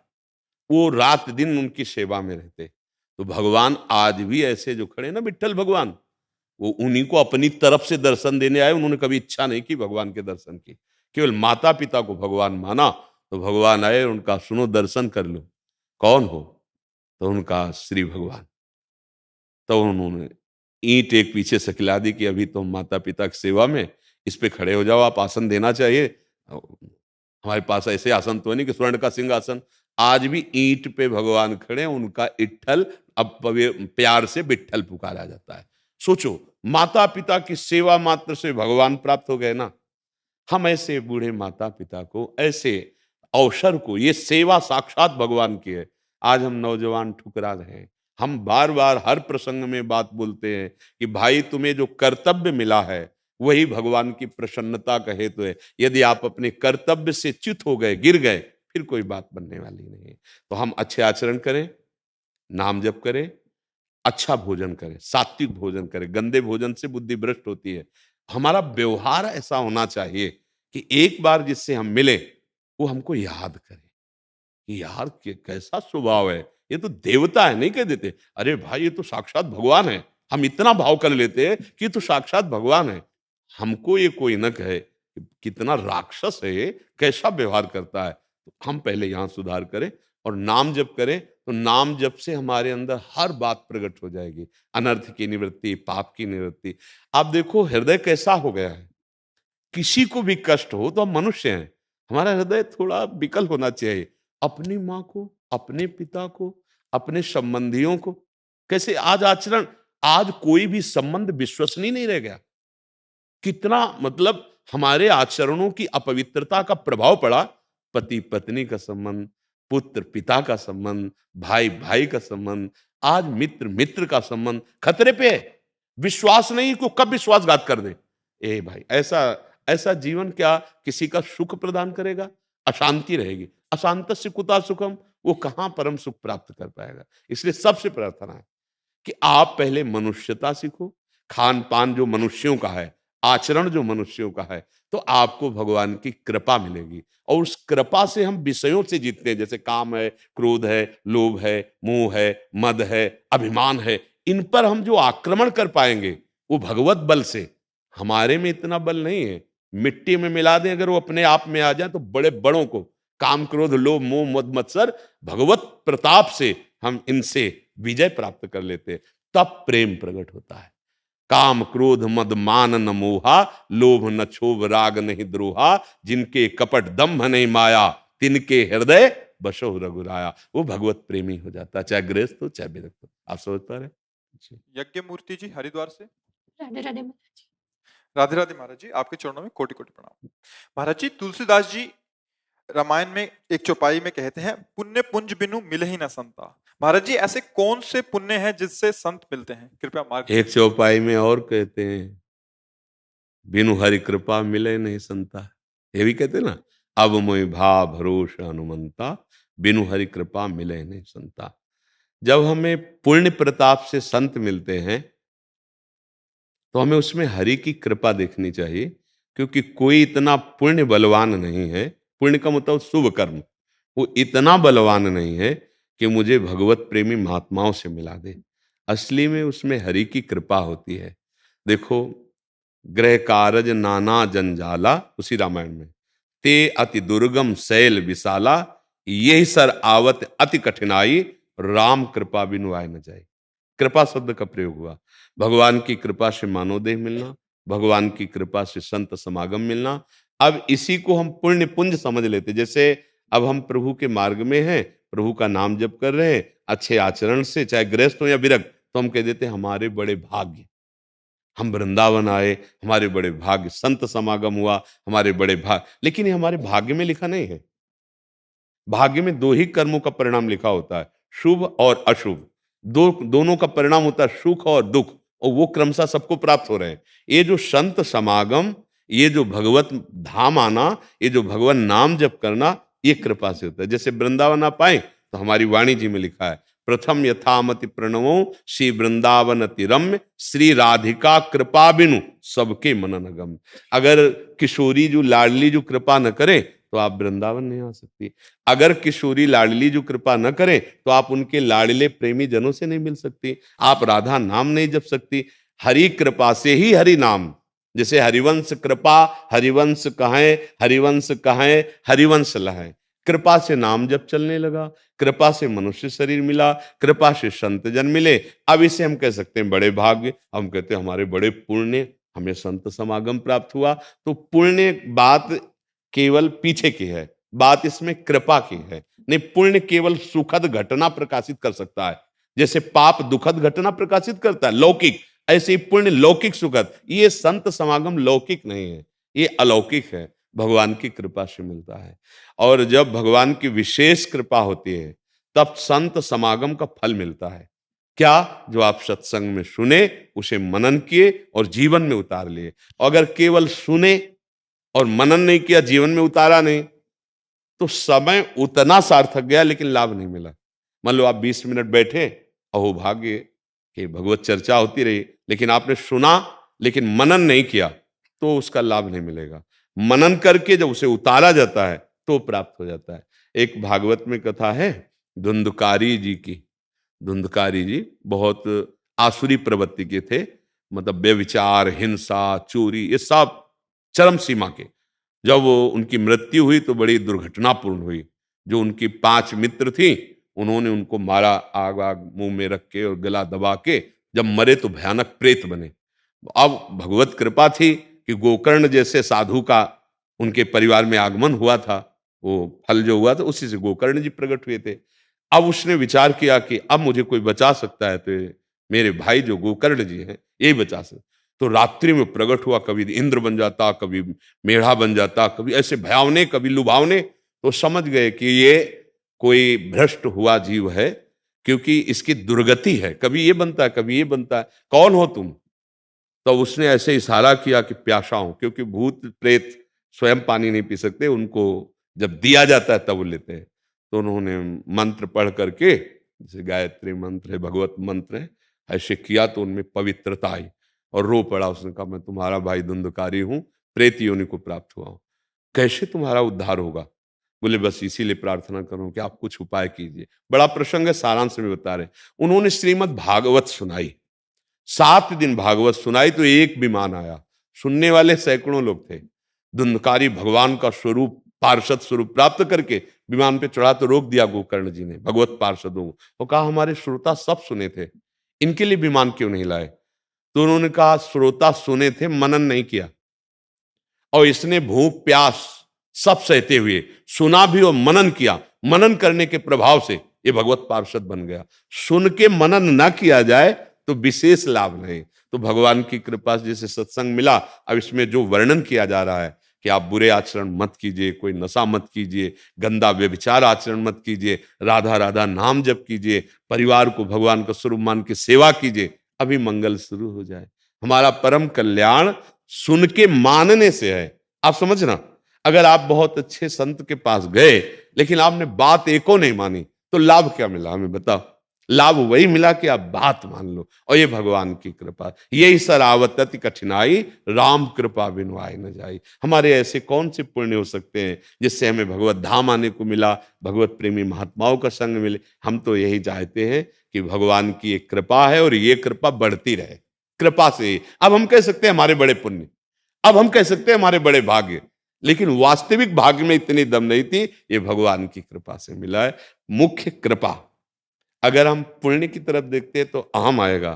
B: वो रात दिन उनकी सेवा में रहते। तो भगवान आज भी ऐसे जो खड़े ना, विट्ठल भगवान, वो उन्हीं को अपनी तरफ से दर्शन देने आए। उन्होंने कभी इच्छा नहीं की भगवान के दर्शन की, केवल माता पिता को भगवान माना तो भगवान आए, उनका सुनो दर्शन कर लो। कौन हो? तो उनका श्री भगवान। तो उन्होंने ईंट एक पीछे से खिला दी कि अभी तो माता पिता की सेवा में, इस पे खड़े हो जाओ, आप आसन देना चाहिए। हमारे पास ऐसे आसन तो नहीं कि स्वर्ण का सिंहासन। आज भी ईंट पे भगवान खड़े हैं, उनका इट्ठल अब प्यार से विट्ठल पुकारा जाता है। सोचो, माता पिता की सेवा मात्र से भगवान प्राप्त हो गए ना। हम ऐसे बूढ़े माता पिता को, ऐसे अवसर को, ये सेवा साक्षात भगवान की है, आज हम नौजवान ठुकरा रहे हैं। हम बार बार हर प्रसंग में बात बोलते हैं कि भाई तुम्हें जो कर्तव्य मिला है वही भगवान की प्रसन्नता का हेतु है। यदि आप अपने कर्तव्य से च्युत हो गए, गिर गए, फिर कोई बात बनने वाली नहीं है। तो हम अच्छे आचरण करें, नाम जप करें, अच्छा भोजन करें, सात्विक भोजन करें। गंदे भोजन से बुद्धि भ्रष्ट होती है। हमारा व्यवहार ऐसा होना चाहिए कि एक बार जिससे हम मिले वो हमको याद करे कि यार कैसा स्वभाव है, ये तो देवता है। नहीं कह देते अरे भाई ये तो साक्षात भगवान है, हम इतना भाव कर लेते हैं कि ये तो साक्षात भगवान है। हमको ये कोई न कहे कि कितना राक्षस है ये, कैसा व्यवहार करता है। तो हम पहले यहाँ सुधार करें और नाम जप करें, तो नाम जप से हमारे अंदर हर बात प्रकट हो जाएगी। अनर्थ की निवृत्ति, पाप की निवृत्ति। आप देखो हृदय कैसा हो गया है, किसी को भी कष्ट हो तो हम मनुष्य हैं, हमारा हृदय थोड़ा विकल होना चाहिए। अपनी माँ को, अपने पिता को, अपने संबंधियों को कैसे आज आचरण, आज कोई भी संबंध विश्वसनीय नहीं रह गया। कितना मतलब हमारे आचरणों की अपवित्रता का प्रभाव पड़ा। पति पत्नी का संबंध, पुत्र पिता का संबंध, भाई भाई का संबंध, आज मित्र मित्र का संबंध खतरे पे है। विश्वास नहीं को कब विश्वासघात कर दे। ए भाई ऐसा ऐसा जीवन क्या किसी का सुख प्रदान करेगा? अशांति रहेगी। अशांतस्य कुतः सुखम, वो कहाँ परम सुख प्राप्त कर पाएगा? इसलिए सबसे प्रार्थना है कि आप पहले मनुष्यता सीखो, खान पान जो मनुष्यों का है, आचरण जो मनुष्यों का है, तो आपको भगवान की कृपा मिलेगी। और उस कृपा से हम विषयों से जीतते हैं, जैसे काम है, क्रोध है, लोभ है, मोह है, मद है, अभिमान है, इन पर हम जो आक्रमण कर पाएंगे वो भगवत बल से। हमारे में इतना बल नहीं है। मिट्टी में मिला दें अगर वो अपने आप में आ जाए, तो बड़े बड़ों को काम क्रोध लोभ मोह मद मत्सर भगवत प्रताप से हम इनसे विजय प्राप्त कर लेते हैं। तब प्रेम प्रकट होता है। काम क्रोध मद मान न मोहा, लोभ न क्षोभ राग नहीं द्रोहा, जिनके कपट दंभ नहीं माया, तिनके हृदय बसो रघुराया। वो भगवत प्रेमी हो जाता है, चाहे गृहस्थ हो चाहे विरक्त हो। आप समझ पा रहे हैं?
A: यज्ञ मूर्ति जी हरिद्वार से।
C: राधे राधे महाराज जी।
A: राधे राधे महाराज जी, आपके चरणों में कोटि कोटि प्रणाम। महाराज जी, तुलसीदास जी रामायण में एक चौपाई में कहते हैं, पुण्य पुंज बिनु मिले ही न संता। महाराज जी, ऐसे कौन से पुण्य हैं जिससे संत मिलते हैं? कृपया मार्ग।
B: एक चौपाई में और कहते हैं, बिनु हरि कृपा मिले नहीं संता। ये भी कहते हैं ना, अब मोहि भा भरोसा हनुमंता, बिनु हरि कृपा मिले नहीं संता। जब हमें पुण्य प्रताप से संत मिलते हैं तो हमें उसमें हरि की कृपा देखनी चाहिए, क्योंकि कोई इतना पुण्य बलवान नहीं है। पुण्य का मतलब शुभ कर्म, वो इतना बलवान नहीं है कि मुझे भगवत प्रेमी महात्माओं से मिला दे। असली में उसमें हरि की कृपा होती है। देखो, ग्रह कारज नाना जंजाला, उसी रामायण में, ते अति दुर्गम शैल विशाला, यही सर आवत अति कठिनाई, राम कृपा बिनु आए न जाए। कृपा शब्द का प्रयोग हुआ। भगवान की कृपा से मानव देह मिलना, भगवान की कृपा से संत समागम मिलना। अब इसी को हम पुण्य पुंज समझ लेते। जैसे अब हम प्रभु के मार्ग में हैं, प्रभु का नाम जप कर रहे हैं, अच्छे आचरण से, चाहे गृहस्थ हो या विरक्त, तो हम कह देते हैं हमारे बड़े भाग्य, हम वृंदावन आए, हमारे बड़े भाग्य, संत समागम हुआ, हमारे बड़े भाग्य। लेकिन ये हमारे भाग्य में लिखा नहीं है। भाग्य में दो ही कर्मों का परिणाम लिखा होता है, शुभ और अशुभ। दोनों का परिणाम होता है सुख और दुख, और वो क्रमशः सबको प्राप्त हो रहे हैं। ये जो संत समागम, ये जो भगवत धाम आना, ये जो भगवान नाम जप करना, ये कृपा से होता है। जैसे वृंदावन आप आए तो हमारी वाणी जी में लिखा है, प्रथम यथामति प्रणवो श्री वृंदावन अति रम्य, श्री राधिका कृपा बिनु सबके मनन गम। अगर किशोरी जो लाडली जो कृपा न करे तो आप वृंदावन नहीं आ सकती। अगर किशोरी लाडली जो कृपा न करे तो आप उनके लाडले प्रेमी जनों से नहीं मिल सकती। आप राधा नाम नहीं जप सकती। हरि कृपा से ही हरि नाम, जैसे हरिवंश कृपा हरिवंश कहें, हरिवंश कहें हरिवंश लहें। कृपा से नाम जप चलने लगा, कृपा से मनुष्य शरीर मिला, कृपा से संत जन मिले। अब इसे हम कह सकते हैं बड़े भाग्य। हम कहते हैं हमारे बड़े पुण्य, हमें संत समागम प्राप्त हुआ। तो पुण्य बात केवल पीछे की है, बात इसमें कृपा की है। नहीं, पुण्य केवल सुखद घटना प्रकाशित कर सकता है, जैसे पाप दुखद घटना प्रकाशित करता है लौकिक, ऐसे ही पुण्य लौकिक सुखद। ये संत समागम लौकिक नहीं है, ये अलौकिक है, भगवान की कृपा से मिलता है। और जब भगवान की विशेष कृपा होती है तब संत समागम का फल मिलता है। क्या? जो आप सत्संग में सुने, उसे मनन किए और जीवन में उतार लिए। अगर केवल सुने और मनन नहीं किया, जीवन में उतारा नहीं, तो समय उतना सार्थक गया लेकिन लाभ नहीं मिला। मान लो आप 20 मिनट बैठे, अहो भाग्य कि भगवत चर्चा होती रही, लेकिन आपने सुना लेकिन मनन नहीं किया, तो उसका लाभ नहीं मिलेगा। मनन करके जब उसे उतारा जाता है तो प्राप्त हो जाता है। एक भागवत में कथा है धुंधकारी जी की। धुंधकारी जी बहुत आसुरी प्रवृत्ति के थे, मतलब व्यभिचार, हिंसा, चोरी, ये सब चरम सीमा के। जब वो उनकी मृत्यु हुई तो बड़ी दुर्घटनापूर्ण हुई। जो उनकी 5 मित्र थी, उन्होंने उनको मारा, आग आग मुंह में रख के और गला दबा के। जब मरे तो भयानक प्रेत बने। अब भगवत कृपा थी कि गोकर्ण जैसे साधु का उनके परिवार में आगमन हुआ था, वो फल जो हुआ था उसी से गोकर्ण जी प्रकट हुए थे। अब उसने विचार किया कि अब मुझे कोई बचा सकता है तो मेरे भाई जो गोकर्ण जी हैं यही बचा सकते। तो रात्रि में प्रकट हुआ, कभी इंद्र बन जाता, कभी मेढ़ा बन जाता, कभी ऐसे भयावने, कभी लुभावने। तो समझ गए कि ये कोई भ्रष्ट हुआ जीव है, क्योंकि इसकी दुर्गति है, कभी ये बनता है कभी ये बनता है। कौन हो तुम? तो उसने ऐसे इशारा किया कि प्यासा हूं, क्योंकि भूत प्रेत स्वयं पानी नहीं पी सकते, उनको जब दिया जाता है तब वो लेते हैं। तो उन्होंने मंत्र पढ़ करके, जैसे गायत्री मंत्र है, भगवत मंत्र है, ऐसे किया तो उनमें पवित्रता आई और रो पड़ा। उसने कहा मैं तुम्हारा भाई धुंधकारी हूं, प्रेत योनि को प्राप्त हुआ हूं, कैसे तुम्हारा उद्धार होगा? बोले बस इसीलिए प्रार्थना करूं कि आप कुछ उपाय कीजिए। बड़ा प्रसंग है, सारांश में बता रहे। उन्होंने श्रीमद् भागवत सुनाई, 7 दिन भागवत सुनाई तो एक विमान आया। सुनने वाले सैकड़ों लोग थे। धुंधकारी भगवान का स्वरूप, पार्षद स्वरूप प्राप्त करके विमान पे चढ़ा तो रोक दिया गोकर्ण जी ने भगवत पार्षदों को। वो कहा हमारे श्रोता सब सुने थे, इनके लिए विमान क्यों नहीं लाए? तो उन्होंने कहा श्रोता सुने थे, मनन नहीं किया, और इसने भूख प्यास सब सहते हुए सुना भी और मनन किया। मनन करने के प्रभाव से ये भगवत पार्षद बन गया। सुन के मनन ना किया जाए तो विशेष लाभ नहीं। तो भगवान की कृपा से जैसे सत्संग मिला, अब इसमें जो वर्णन किया जा रहा है कि आप बुरे आचरण मत कीजिए, कोई नशा मत कीजिए, गंदा व्यभिचार आचरण मत कीजिए, राधा राधा नाम जप कीजिए, परिवार को भगवान का स्वरूप मान के सेवा कीजिए, अभी मंगल शुरू हो जाए। हमारा परम कल्याण सुन के मानने से है। आप समझना, अगर आप बहुत अच्छे संत के पास गए लेकिन आपने बात एको नहीं मानी तो लाभ क्या मिला? हमें बताओ। लाभ वही मिला कि आप बात मान लो, और ये भगवान की कृपा। यही सरावत अति कठिनाई, राम कृपा बिनु आए न जाई। हमारे ऐसे कौन से पुण्य हो सकते हैं जिससे हमें भगवत धाम आने को मिला, भगवत प्रेमी महात्माओं का संग मिले? हम तो यही चाहते हैं कि भगवान की एक कृपा है और ये कृपा बढ़ती रहे। कृपा से अब हम कह सकते हैं हमारे बड़े पुण्य, अब हम कह सकते हैं हमारे बड़े भाग्य, लेकिन वास्तविक भाग्य में इतनी दम नहीं थी, ये भगवान की कृपा से मिला है। मुख्य कृपा। अगर हम पुण्य की तरफ देखते हैं तो अहम आएगा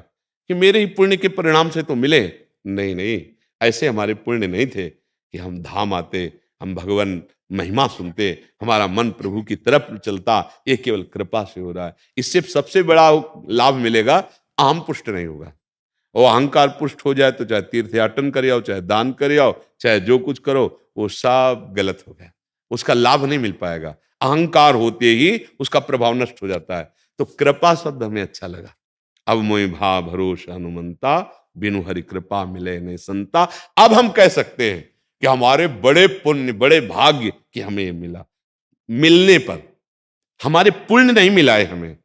B: कि मेरे ही पुण्य के परिणाम से तो मिले। नहीं नहीं, ऐसे हमारे पुण्य नहीं थे कि हम धाम आते, हम भगवान महिमा सुनते, हमारा मन प्रभु की तरफ चलता। ये केवल कृपा से हो रहा है। इससे सबसे बड़ा लाभ मिलेगा, अहम पुष्ट नहीं होगा। और अहंकार पुष्ट हो जाए तो चाहे तीर्थयाटन करे आओ, चाहे दान करे आओ, चाहे जो कुछ करो, वो सब गलत हो गया, उसका लाभ नहीं मिल पाएगा। अहंकार होते ही उसका प्रभाव नष्ट हो जाता है। तो कृपा शब्द हमें अच्छा लगा। अब मोहि भा भरोसा हनुमंता, बिनु हरि कृपा मिले नहीं संता। अब हम कह सकते हैं कि हमारे बड़े पुण्य, बड़े भाग्य कि हमें ये मिला। मिलने पर हमारे पुण्य नहीं मिला है हमें,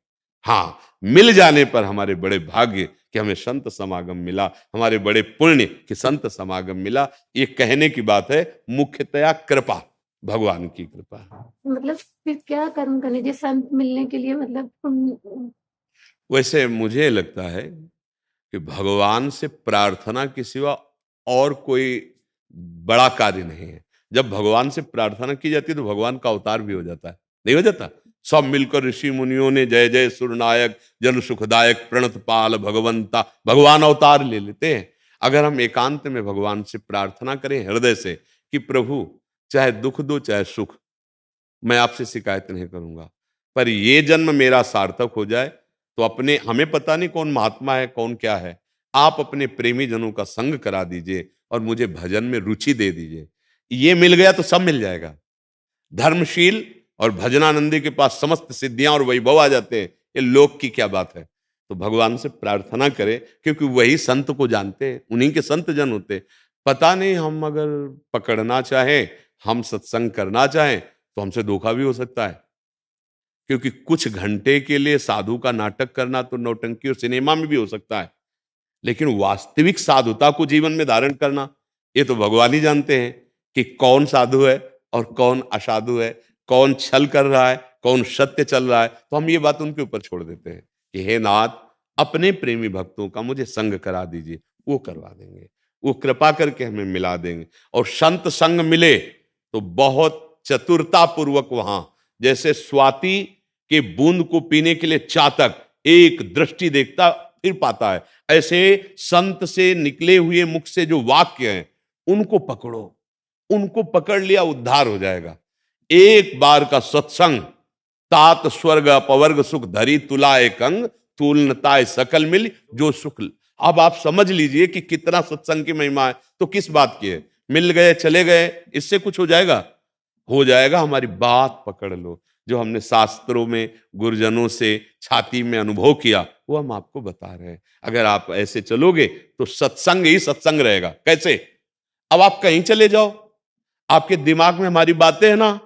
B: हाँ मिल जाने पर हमारे बड़े भाग्य कि हमें संत समागम मिला, हमारे बड़े पुण्य कि संत समागम मिला। ये कहने की बात है, मुख्यतया कृपा, भगवान की कृपा।
C: मतलब फिर क्या कर्म करने चाहिए संत मिलने के लिए? मतलब
B: वैसे मुझे लगता है कि भगवान से प्रार्थना के सिवा और कोई बड़ा कार्य नहीं है। जब भगवान से प्रार्थना की जाती है तो भगवान का अवतार भी हो जाता है, नहीं हो जाता? सब मिलकर ऋषि मुनियों ने जय जय सुरनायक जन सुखदायक प्रणत पाल भगवंता, भगवान अवतार ले लेते हैं। अगर हम एकांत में भगवान से प्रार्थना करें हृदय से कि प्रभु चाहे दुख दो चाहे सुख, मैं आपसे शिकायत नहीं करूंगा, पर ये जन्म मेरा सार्थक हो जाए तो अपने, हमें पता नहीं कौन महात्मा है कौन क्या है, आप अपने प्रेमी जनों का संग करा दीजिए और मुझे भजन में रुचि दे दीजिए। ये मिल गया तो सब मिल जाएगा। धर्मशील और भजनानंदी के पास समस्त सिद्धियां और वैभव आ जाते हैं, ये लोक की क्या बात है? तो भगवान से प्रार्थना करें, क्योंकि वही संत को जानते हैं, उन्हीं के संत जन होते हैं। पता नहीं, हम अगर पकड़ना चाहें, हम सत्संग करना चाहें तो हमसे धोखा भी हो सकता है, क्योंकि कुछ घंटे के लिए साधु का नाटक करना तो नौटंकी और सिनेमा में भी हो सकता है, लेकिन वास्तविक साधुता को जीवन में धारण करना ये तो भगवान ही जानते हैं कि कौन साधु है और कौन असाधु है, कौन छल कर रहा है, कौन सत्य चल रहा है। तो हम ये बात उनके ऊपर छोड़ देते हैं कि हे नाथ, अपने प्रेमी भक्तों का मुझे संग करा दीजिए। वो करवा देंगे, वो कृपा करके हमें मिला देंगे। और संत संग मिले तो बहुत चतुरता पूर्वक वहां, जैसे स्वाति के बूंद को पीने के लिए चातक एक दृष्टि देखता फिर पाता है, ऐसे संत से निकले हुए मुख से जो वाक्य हैं उनको पकड़ो, उनको पकड़ लिया उद्धार हो जाएगा। एक बार का सत्संग, तात स्वर्ग अपवर्ग सुख धरी तुला एक अंग, तुलनताय सकल मिल जो सुख। अब आप समझ लीजिए कि कितना सत्संग की महिमा है। तो किस बात की है? मिल गए चले गए, इससे कुछ हो जाएगा? हो जाएगा। हमारी बात पकड़ लो, जो हमने शास्त्रों में गुरुजनों से छाती में अनुभव किया, वो हम आपको बता रहे हैं। अगर आप ऐसे चलोगे तो सत्संग ही सत्संग रहेगा। कैसे? अब आप कहीं चले जाओ, आपके दिमाग में हमारी बातें हैं ना,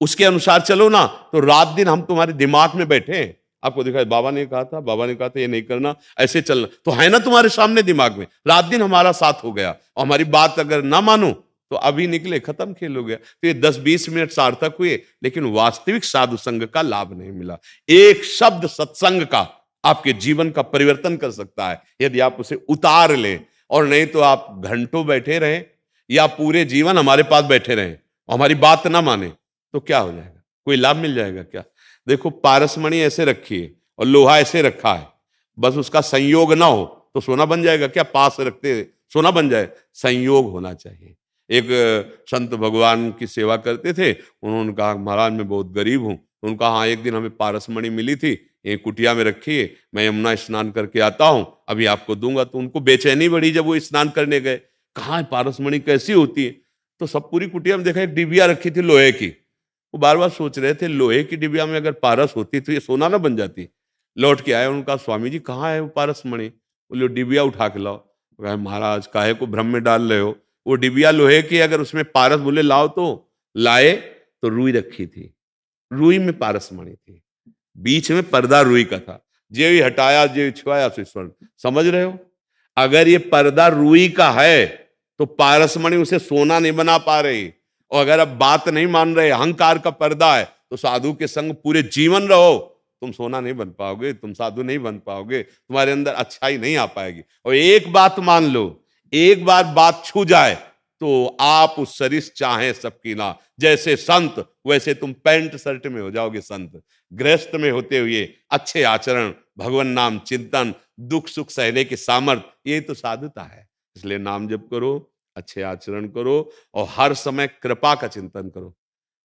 B: उसके अनुसार चलो ना, तो रात दिन हम तुम्हारे दिमाग में बैठे हैं। आपको दिखा बाबा ने कहा था, बाबा ने कहा था ये नहीं करना, ऐसे चलना, तो है ना तुम्हारे सामने दिमाग में, रात दिन हमारा साथ हो गया। और हमारी बात अगर ना मानो तो अभी निकले, खत्म, खेल हो गया। तो ये 10-20 मिनट सार्थक हुए, लेकिन वास्तविक साधु संग का लाभ नहीं मिला। एक शब्द सत्संग का आपके जीवन का परिवर्तन कर सकता है, यदि आप उसे उतार लें। और नहीं तो आप घंटों बैठे रहें या पूरे जीवन हमारे पास बैठे रहें और हमारी बात ना माने, तो क्या हो जाएगा? कोई लाभ मिल जाएगा क्या? देखो, पारसमणि ऐसे रखी है और लोहा ऐसे रखा है, बस उसका संयोग ना हो तो सोना बन जाएगा क्या? पास रखते सोना बन जाए? संयोग होना चाहिए। एक संत भगवान की सेवा करते थे, उन्होंने कहा महाराज मैं बहुत गरीब हूं। उनका हाँ, एक दिन हमें पारसमणि मिली थी, एक कुटिया में रखी है, मैं यमुना स्नान करके आता हूं, अभी आपको दूंगा। तो उनको बेचैनी बढ़ी जब वो स्नान करने गए, कहाँ पारसमणि कैसी होती है? तो सब पूरी कुटिया में देखा, एक डिबिया रखी थी लोहे की। वो बार बार सोच रहे थे, लोहे की डिबिया में अगर पारस होती तो ये सोना ना बन जाती। लौट के आए, उनका स्वामी जी कहाँ है वो पारसमणि? बोले डिबिया उठा के लाओ। कहा महाराज काहे को भ्रम में डाल रहे हो, वो डिबिया लोहे की, अगर उसमें पारस, बोले लाओ, तो लाए, तो रुई रखी थी, रुई में पारसमणि थी, बीच में पर्दा रुई का था, जे ही हटाया, जे छुआया तो स्वर्ण। समझ रहे हो? अगर ये पर्दा रुई का है तो पारसमणि उसे सोना नहीं बना पा रही। और अगर अब बात नहीं मान रहे, अहंकार का पर्दा है, तो साधु के संग पूरे जीवन रहो, तुम सोना नहीं बन पाओगे, तुम साधु नहीं बन पाओगे, तुम्हारे अंदर अच्छाई नहीं आ पाएगी। और एक बात मान लो, एक बार बात छू जाए तो आप उस सरिस चाहे सबकी ना, जैसे संत वैसे तुम पैंट शर्ट में हो जाओगे संत। गृहस्थ में होते हुए अच्छे आचरण, भगवान नाम चिंतन, दुख सुख सहने की सामर्थ्य, ये तो साधुता है। इसलिए नाम जप करो, अच्छे आचरण करो और हर समय कृपा का चिंतन करो।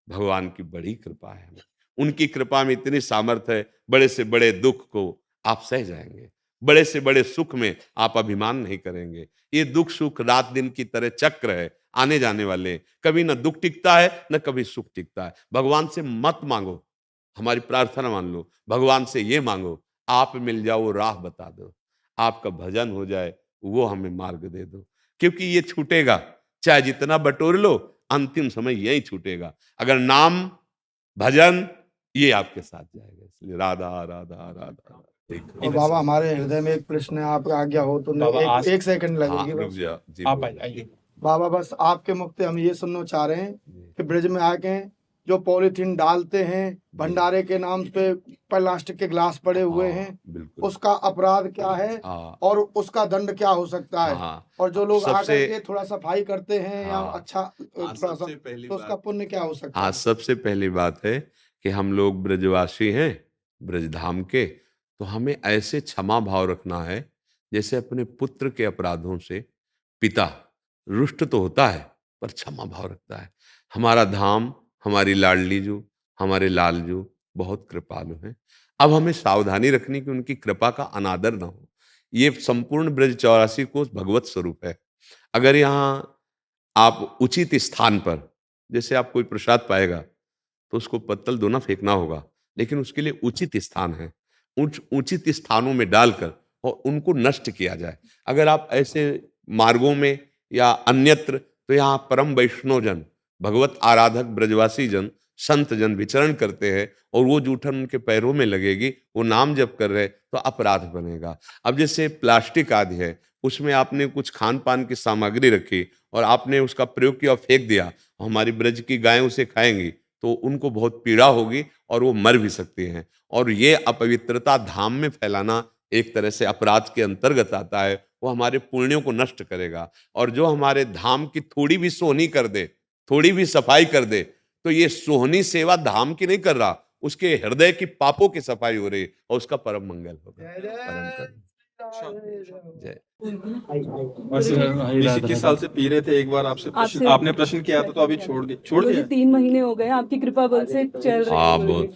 B: भगवान की बड़ी कृपा है, उनकी कृपा में इतनी सामर्थ्य है, बड़े से बड़े दुख को आप सह जाएंगे, बड़े से बड़े सुख में आप अभिमान नहीं करेंगे। ये दुख सुख रात दिन की तरह चक्र है, आने जाने वाले, कभी ना दुख टिकता है न कभी सुख टिकता है। भगवान से मत मांगो, हमारी प्रार्थना मान लो, भगवान से ये मांगो, आप मिल जाओ, वो राह बता दो, आपका भजन हो जाए, वो हमें मार्ग दे दो। क्योंकि ये छूटेगा, चाहे जितना बटोर लो, अंतिम समय यही छूटेगा। अगर नाम भजन ये आपके साथ जाएगा। इसलिए राधा राधा राधा।
D: और बाबा हमारे हृदय में एक प्रश्न है, आप आज्ञा हो तो एक सेकंड
B: हाँ,
D: लगेगी
B: रुक
D: बस।
B: जाओ जी,
E: आप
B: बोलिए।
E: आइए।
D: बाबा बस आपके मुख से हम ये सुनना चाह रहे हैं कि ब्रज में आके जो पॉलीथीन डालते हैं भंडारे के नाम पे, प्लास्टिक के ग्लास पड़े हुए हैं,
B: बिल्कुल।
D: उसका अपराध क्या है
B: हाँ,
D: और उसका दंड क्या हो सकता है?
B: हाँ,
D: और जो लोग आकर
B: सबसे
D: के थोड़ा सफाई करते हैं या
B: हाँ,
D: अच्छा थोड़ा सा,
B: सबसे पहली
D: तो उसका
B: बात,
D: पुण्य क्या हो सकता
B: हाँ,
D: है?
B: सबसे पहली बात है कि हम लोग ब्रजवासी हैं, ब्रजधाम के, तो हमें ऐसे क्षमा भाव रखना है जैसे अपने पुत्र के अपराधों से पिता रुष्ट तो होता है पर क्षमा भाव रखता है। हमारा धाम, हमारी लाडली जो, हमारे लाल जो बहुत कृपालु हैं। अब हमें सावधानी रखनी कि उनकी कृपा का अनादर ना हो। ये संपूर्ण ब्रज 84 कोष भगवत स्वरूप है। अगर यहाँ आप उचित स्थान पर, जैसे आप कोई प्रसाद पाएगा तो उसको पत्तल दोना फेंकना होगा, लेकिन उसके लिए उचित स्थान है, उचित स्थानों में डालकर और उनको नष्ट किया जाए। अगर आप ऐसे मार्गों में या अन्यत्र, तो यहाँ परम वैष्णव जन, भगवत आराधक ब्रजवासी जन, संत जन विचरण करते हैं और वो जूठन उनके पैरों में लगेगी, वो नाम जप कर रहे तो अपराध बनेगा। अब जैसे प्लास्टिक आदि है, उसमें आपने कुछ खान पान की सामग्री रखी और आपने उसका प्रयोग किया और फेंक दिया, हमारी ब्रज की गायें उसे खाएंगी तो उनको बहुत पीड़ा होगी और वो मर भी सकती हैं। और ये अपवित्रता धाम में फैलाना एक तरह से अपराध के अंतर्गत आता है, वो हमारे पुण्यों को नष्ट करेगा। और जो हमारे धाम की थोड़ी भी सोहनी कर दे, थोड़ी भी सफाई कर दे, तो ये सोहनी सेवा धाम की नहीं कर रहा, उसके हृदय की पापों की सफाई हो रही और उसका परम मंगल होगा। परम करुणा। जय।
A: बस 20-21 साल से पी रहे थे, एक बार आपसे आपने प्रश्न किया था तो अभी छोड़
F: मुझे
A: दिया।
F: 3 महीने हो गए, आपकी कृपा बल से चल रही
B: हाँ,
F: है।
B: बहुत।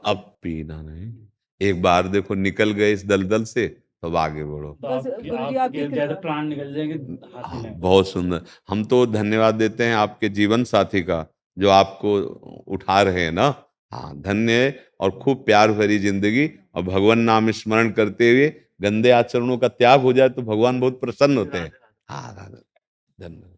B: अब पीना नहीं, एक बार देखो निकल गए इस दलदल से, तब आगे बढ़ो।
F: बस गुरुजी आपकी कृपा।
E: प्राण निकल जाएंगे हाथ
B: हाँ,
E: में।
B: बहुत सुंदर। हम तो धन्यवाद देते हैं आपके जीवन साथी का, जो आपको उठा रहे हैं ना, हाँ, धन्य है और खूब प्यार भरी जिंदगी और भगवान नाम स्मरण करते हुए गंदे आचरणों का त्याग हो जाए तो भगवान बहुत प्रसन्न होते हैं। हाँ राधा, धन्यवाद।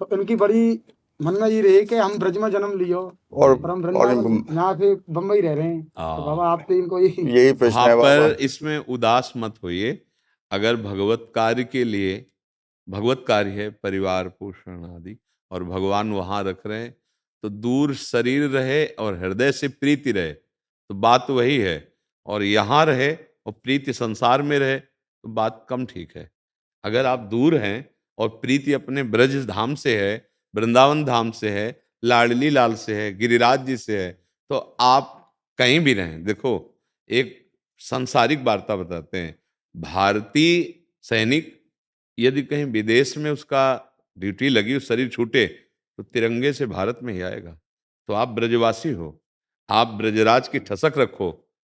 D: तो इनकी बड़ी मन्नत ये रही कि हम ब्रज में जन्म लियो
E: और
D: और हम वृंदावन यहाँ पे बम्बई रह रहे हैं, तो बाबा आप तो इनको
E: यही प्रश्न
B: वहां
E: है बाबा।
B: पर इसमें उदास मत होइए। अगर भगवत कार्य के लिए, भगवत कार्य है परिवार पोषण आदि, और भगवान वहां रख रहे हैं तो दूर शरीर रहे और हृदय से प्रीति रहे तो बात वही है, और यहाँ रहे और प्रीति संसार में रहे तो बात कम ठीक है। अगर आप दूर हैं और प्रीति अपने ब्रज धाम से है, वृंदावन धाम से है, लाडली लाल से है, गिरिराज जी से है, तो आप कहीं भी रहें। देखो, एक सांसारिक वार्ता बताते हैं। भारतीय सैनिक यदि कहीं विदेश में उसका ड्यूटी लगी, उस शरीर छूटे तो तिरंगे से भारत में ही आएगा। तो आप ब्रजवासी हो, आप ब्रजराज की ठसक रखो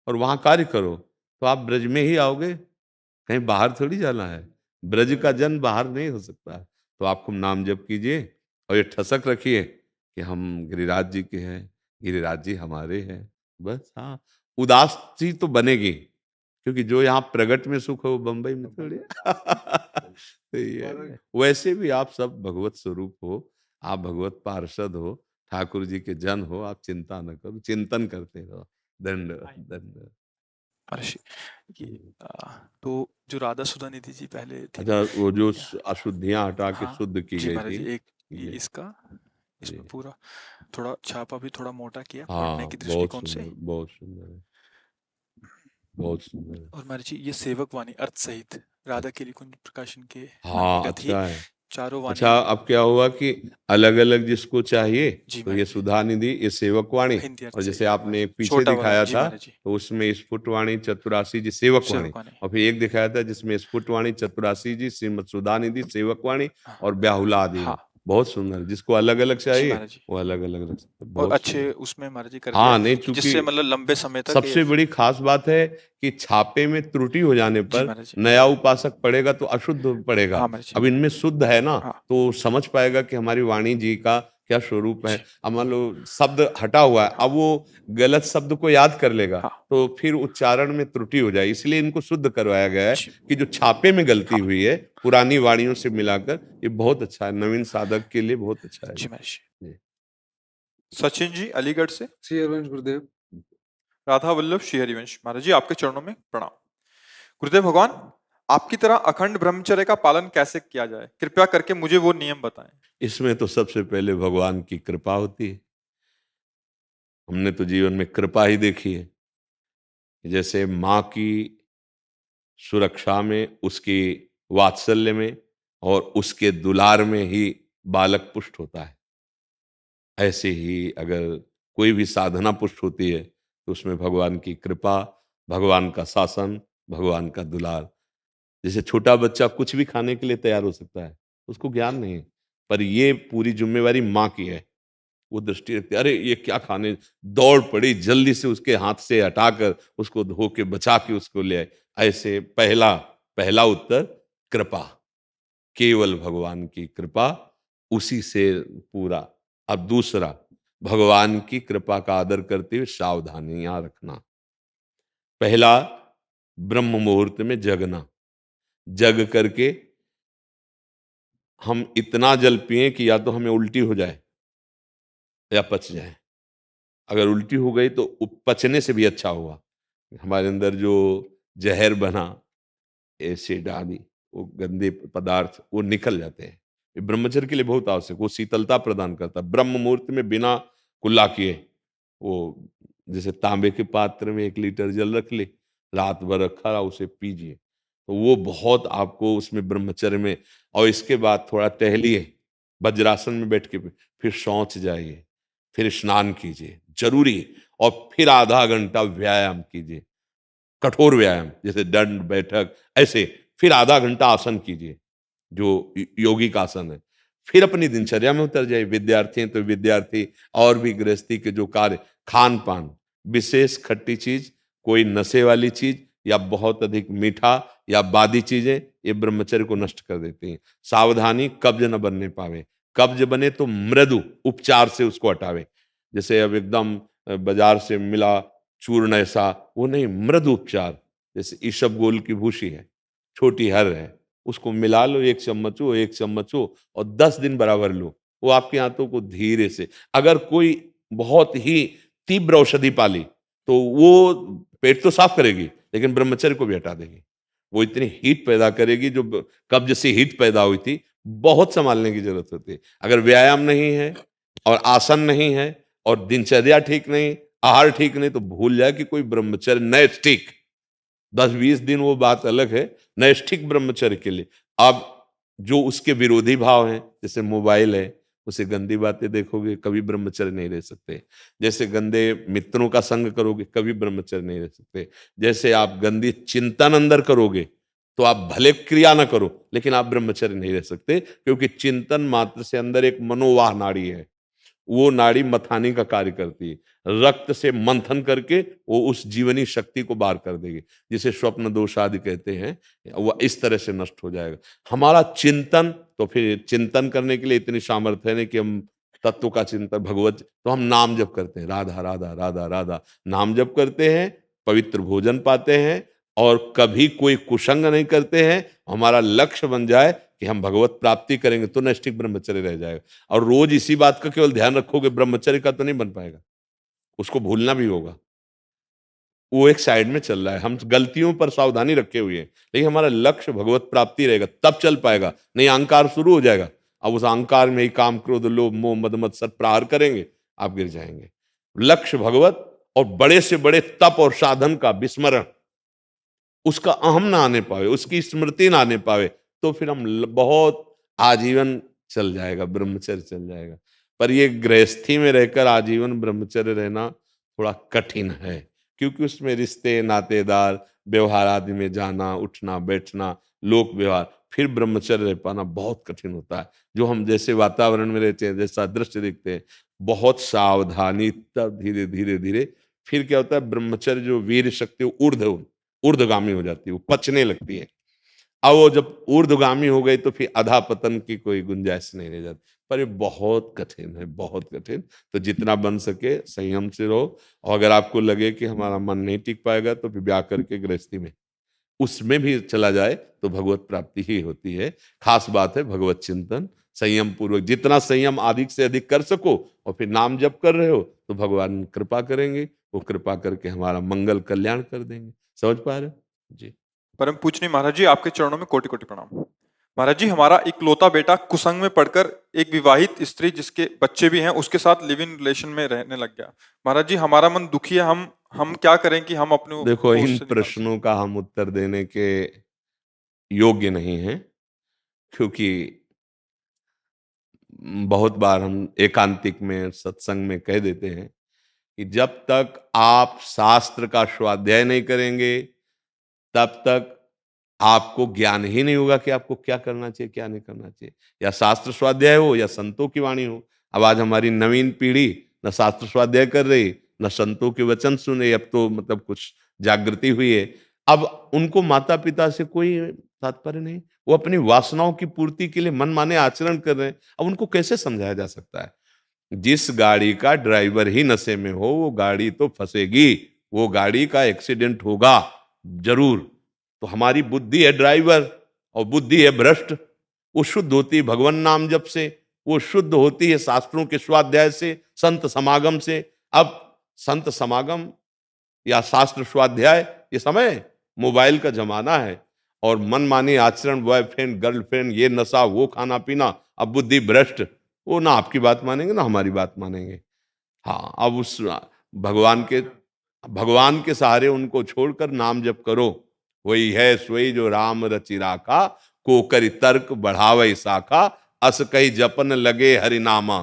B: और वहां कार्य करो तो आप ब्रज में ही आओगे, कहीं बाहर थोड़ी जाना है। ब्रज का जन बाहर नहीं हो सकता। तो आप खूब नाम जप कीजिए और ये ठसक रखिए कि हम गिरिराज जी के हैं, गिरिराज जी हमारे हैं। बस हाँ, उदासी तो बनेगी क्योंकि जो यहाँ प्रगट में सुख है वो बंबई में थोड़ी है। तो ये वैसे भी आप सब भगवत स्वरूप हो, आप भगवत पार्षद हो, ठाकुर जी के जन हो, आप चिंता न करो, चिंतन करते रहो। दंड दंड।
A: महर्षि तो जो राधा सुधा निधि जी पहले थी,
B: अच्छा, वो जो अशुद्धियां हटा के
A: हाँ,
B: शुद्ध की
A: जी
B: गई
A: महाराज
B: थी,
A: जी, एक
B: ये
A: इसका इसमें
B: जी।
A: पूरा थोड़ा छापा भी थोड़ा मोटा किया
B: हाँ,
A: पढ़ने की
B: बहुत
A: दृष्टिकोण से।
B: सुंदर, बहुत सुंदर है, बहुत सुंदर है।
A: और महाराज जी ये सेवक वाणी अर्थ सहित राधा के लिए कुंज प्रकाशन के
B: हाँ,
A: अंतर्गत ही
B: अच्छा है।
A: चारों वाणी।
B: अच्छा, अब क्या हुआ कि अलग अलग जिसको चाहिए
A: जी
B: तो ये
A: महाराज जी,
B: सुधा निधि, ये सेवक वाणी,
A: हिंदी अर्थ
B: और जैसे
A: सहित
B: आपने पीछे
A: छोटा वाला,
B: दिखाया
A: जी
B: था
A: महाराज जी,
B: तो उसमें स्फुट वाणी चतुरासी जी सेवक वाणी,
A: सेवक वाणी,
B: और फिर एक दिखाया था जिसमें स्फुट वाणी चतुरासी जी श्रीमद सुधा निधि सेवक वाणी
A: हाँ,
B: और ब्याहुला आदि है।
A: हाँ,
B: बहुत सुंदर, जिसको अलग अलग
A: जी
B: चाहिए
A: महाराज जी,
B: वो अलग अलग रख सकते हैं।
A: और
B: बहुत
A: अच्छे
B: सुंदर।
A: उसमें महाराज जी कर
B: हाँ
A: दिया
B: नहीं,
A: कि
B: चूंकि
A: जिससे मतलब लंबे समय तक
B: सबसे बड़ी खास बात है कि छापे में त्रुटि हो जाने
A: जी
B: पर
A: महाराज जी,
B: नया उपासक पढ़ेगा तो अशुद्ध पढ़ेगा।
A: हाँ महाराज जी,
B: अब इनमें शुद्ध है ना,
A: हाँ,
B: तो समझ पाएगा कि हमारी वाणी जी का क्या स्वरूप है।
A: जी,
B: अब मान लो शब्द हटा हुआ है, अब वो गलत शब्द को याद कर लेगा
A: हाँ,
B: तो फिर उच्चारण में त्रुटि हो जाए, इसलिए इनको शुद्ध करवाया गया है
A: जी,
B: कि जो छापे में गलती
A: हाँ,
B: हुई है पुरानी वाणियों से मिलाकर, ये बहुत अच्छा है, नवीन साधक के लिए बहुत अच्छा है।
A: जी महाराज जी।
B: जी।
A: सचिन जी अलीगढ़ से।
G: श्री हरिवंश गुरुदेव।
A: राधा वल्लभ श्री हरिवंश महाराज जी, आपके चरणों में प्रणाम। गुरुदेव भगवान, आपकी तरह अखंड ब्रह्मचर्य का पालन कैसे किया जाए, कृपया करके मुझे वो नियम बताएं।
B: इसमें तो सबसे पहले भगवान की कृपा होती है। हमने तो जीवन में कृपा ही देखी है। जैसे माँ की सुरक्षा में, उसकी वात्सल्य में और उसके दुलार में ही बालक पुष्ट होता है, ऐसे ही अगर कोई भी साधना पुष्ट होती है तो उसमें भगवान की कृपा, भगवान का शासन, भगवान का दुलार। जैसे छोटा बच्चा कुछ भी खाने के लिए तैयार हो सकता है, उसको ज्ञान नहीं है, पर ये पूरी जिम्मेवारी माँ की है। वो दृष्टि रखती है, अरे ये क्या खाने, दौड़ पड़ी, जल्दी से उसके हाथ से हटाकर उसको धो के बचा के उसको ले आए। ऐसे पहला पहला उत्तर कृपा, केवल भगवान की कृपा, उसी से पूरा। अब दूसरा, भगवान की कृपा का आदर करते हुए सावधानियां रखना। पहला, ब्रह्म मुहूर्त में जगना, जग करके हम इतना जल पिए कि या तो हमें उल्टी हो जाए या पच जाए। अगर उल्टी हो गई तो पचने से भी अच्छा हुआ, हमारे अंदर जो जहर बना, एसिड आदि, वो गंदे पदार्थ वो निकल जाते हैं। ये ब्रह्मचर्य के लिए बहुत आवश्यक, वो शीतलता प्रदान करता है। ब्रह्म मुहूर्त में बिना कुल्ला किए, वो जैसे तांबे के पात्र में 1 लीटर जल रख ले, रात भर रखा रहा, उसे पीजिए, तो वो बहुत आपको उसमें ब्रह्मचर्य में। और इसके बाद थोड़ा टहलिए, वज्रासन में बैठ के, फिर शौच जाइए, फिर स्नान कीजिए, जरूरी है। और फिर आधा घंटा व्यायाम कीजिए, कठोर व्यायाम, जैसे दंड बैठक, ऐसे फिर आधा घंटा आसन कीजिए जो योगिक आसन है। फिर अपनी दिनचर्या में उतर जाए। विद्यार्थी हैं तो विद्यार्थी, और भी गृहस्थी के जो कार्य, खान पान, विशेष खट्टी चीज, कोई नशे वाली चीज या बहुत अधिक मीठा या बादी चीजें, ये ब्रह्मचर्य को नष्ट कर देती हैं। सावधानी, कब्ज न बनने पावे, कब्ज बने तो मृदु उपचार से उसको हटावे। जैसे अब एकदम बाजार से मिला चूर्ण ऐसा, वो नहीं, मृदु उपचार। जैसे ईसबगोल की भूसी है, छोटी हर है, उसको मिला लो, 1 चम्मच हो, 1 चम्मच हो, और 10 दिन बराबर लो। वो आपके हाथों को धीरे से, अगर कोई बहुत ही तीव्र औषधि पाली तो वो पेट तो साफ करेगी लेकिन ब्रह्मचर्य को भी हटा देगी। वो इतनी हीट पैदा करेगी, जो कब्ज से हीट पैदा हुई थी, बहुत संभालने की जरूरत होती है। अगर व्यायाम नहीं है और आसन नहीं है और दिनचर्या ठीक नहीं, आहार ठीक नहीं, तो भूल जाए कि कोई ब्रह्मचर्य नैष्ठिक 10-20 दिन वो बात अलग है, नैष्ठिक ब्रह्मचर्य के लिए। अब जो उसके विरोधी भाव हैं, जैसे मोबाइल है, उसे गंदी बातें देखोगे, कभी ब्रह्मचर्य नहीं रह सकते। जैसे गंदे मित्रों का संग करोगे, कभी ब्रह्मचर्य नहीं रह सकते। जैसे आप गंदी चिंतन अंदर करोगे, तो आप भले क्रिया ना करो लेकिन आप ब्रह्मचर्य नहीं रह सकते, क्योंकि चिंतन मात्र से अंदर एक मनोवाह नाड़ी है, वो नाड़ी मथानी का कार्य करती है, रक्त से मंथन करके वो उस जीवनी शक्ति को बाहर कर देगी, जिसे स्वप्न दोष आदि कहते हैं, वो इस तरह से नष्ट हो जाएगा हमारा चिंतन। तो फिर चिंतन करने के लिए इतनी सामर्थ्य है नहीं कि हम तत्व का चिंतन, भगवत, तो हम नाम जप करते हैं, राधा राधा राधा राधा नाम जप करते हैं, पवित्र भोजन पाते हैं, और कभी कोई कुसंग नहीं करते हैं। हमारा लक्ष्य बन जाए कि हम भगवत प्राप्ति करेंगे, तो नैष्ठिक ब्रह्मचर्य रह जाएगा। और रोज इसी बात का केवल ध्यान रखोगे, ब्रह्मचर्य का तो नहीं बन पाएगा, उसको भूलना भी होगा। वो एक साइड में चल रहा है, हम गलतियों पर सावधानी रखे हुए हैं, लेकिन हमारा लक्ष्य भगवत प्राप्ति रहेगा, तब चल पाएगा, नहीं अहंकार शुरू हो जाएगा। अब उस अहंकार में ही काम, क्रोध, लोभ, मोह, मद मत्सर प्रहार करेंगे, आप गिर जाएंगे। लक्ष्य भगवत, और बड़े से बड़े तप और साधन का विस्मरण, उसका अहम ना आने पावे, उसकी स्मृति ना आने पावे, तो फिर हम बहुत आजीवन चल जाएगा, ब्रह्मचर्य चल जाएगा। पर ये गृहस्थी में रहकर आजीवन ब्रह्मचर्य रहना थोड़ा कठिन है, क्योंकि उसमें रिश्ते, नातेदार, व्यवहार आदि में जाना, उठना, बैठना, लोक व्यवहार, फिर ब्रह्मचर्य रह पाना बहुत कठिन होता है। जो हम जैसे वातावरण में रहते हैं, जैसा दृश्य देखते हैं, बहुत सावधानी, तब धीरे धीरे धीरे फिर क्या होता है, ब्रह्मचर्य जो वीर शक्ति ऊर्ध्वगामी हो जाती है, वो पचने लगती है। अब वो जब ऊर्ध्वगामी हो गई तो फिर अधा पतन की कोई गुंजाइश नहीं रह जाती। पर ये बहुत कठिन है, बहुत कठिन। तो जितना बन सके संयम से रहो, और अगर आपको लगे कि हमारा मन नहीं टिक पाएगा तो फिर ब्याह करके गृहस्थी में उसमें भी चला जाए तो भगवत प्राप्ति ही होती है। खास बात है भगवत चिंतन, संयम पूर्वक, जितना संयम अधिक से अधिक कर सको, और फिर नाम जप कर रहे हो तो भगवान कृपा करेंगे, वो कृपा करके हमारा मंगल कल्याण कर देंगे। समझ पा रहे हो जी?
A: परम पूजनीय महाराज जी, आपके चरणों में कोटि कोटि प्रणाम। महाराज जी, हमारा इकलौता बेटा कुसंग में पढ़कर एक विवाहित स्त्री जिसके बच्चे भी हैं उसके साथ लिव इन रिलेशन में रहने लग गया। महाराज जी, हमारा मन दुखी है, हम क्या करें कि हम अपने
B: देखो, इन प्रश्नों का हम उत्तर देने के योग्य नहीं हैं, क्योंकि बहुत बार हम एकांतिक में, सत्संग में कह देते हैं कि जब तक आप शास्त्र का स्वाध्याय नहीं करेंगे, तब तक आपको ज्ञान ही नहीं होगा कि आपको क्या करना चाहिए, क्या नहीं करना चाहिए। या शास्त्र स्वाध्याय हो या संतों की वाणी हो। अब आज हमारी नवीन पीढ़ी न शास्त्र स्वाध्याय कर रही, न संतों के वचन सुन रही। अब तो मतलब कुछ जागृति हुई है, अब उनको माता पिता से कोई तात्पर्य नहीं, वो अपनी वासनाओं की पूर्ति के लिए मन माने आचरण कर रहे हैं। अब उनको कैसे समझाया जा सकता है? जिस गाड़ी का ड्राइवर ही नशे में हो, वो गाड़ी तो फंसेगी, वो गाड़ी का एक्सीडेंट होगा जरूर। तो हमारी बुद्धि है ड्राइवर, और बुद्धि है भ्रष्ट। वो शुद्ध होती है भगवान नाम जप से, वो शुद्ध होती है शास्त्रों के स्वाध्याय से, संत समागम से। अब संत समागम या शास्त्र स्वाध्याय, ये समय मोबाइल का जमाना है, और मनमानी आचरण, बॉयफ्रेंड गर्लफ्रेंड, ये नशा, वो खाना पीना, अब बुद्धि भ्रष्ट। वो ना आपकी बात मानेंगे ना हमारी बात मानेंगे। हाँ, अब उस भगवान के सहारे उनको छोड़कर नाम जप करो। वही है सोई जो राम रचि राखा, को करि तर्क बढ़ावे शाखा, अस कही जपन लगे हरि नामा।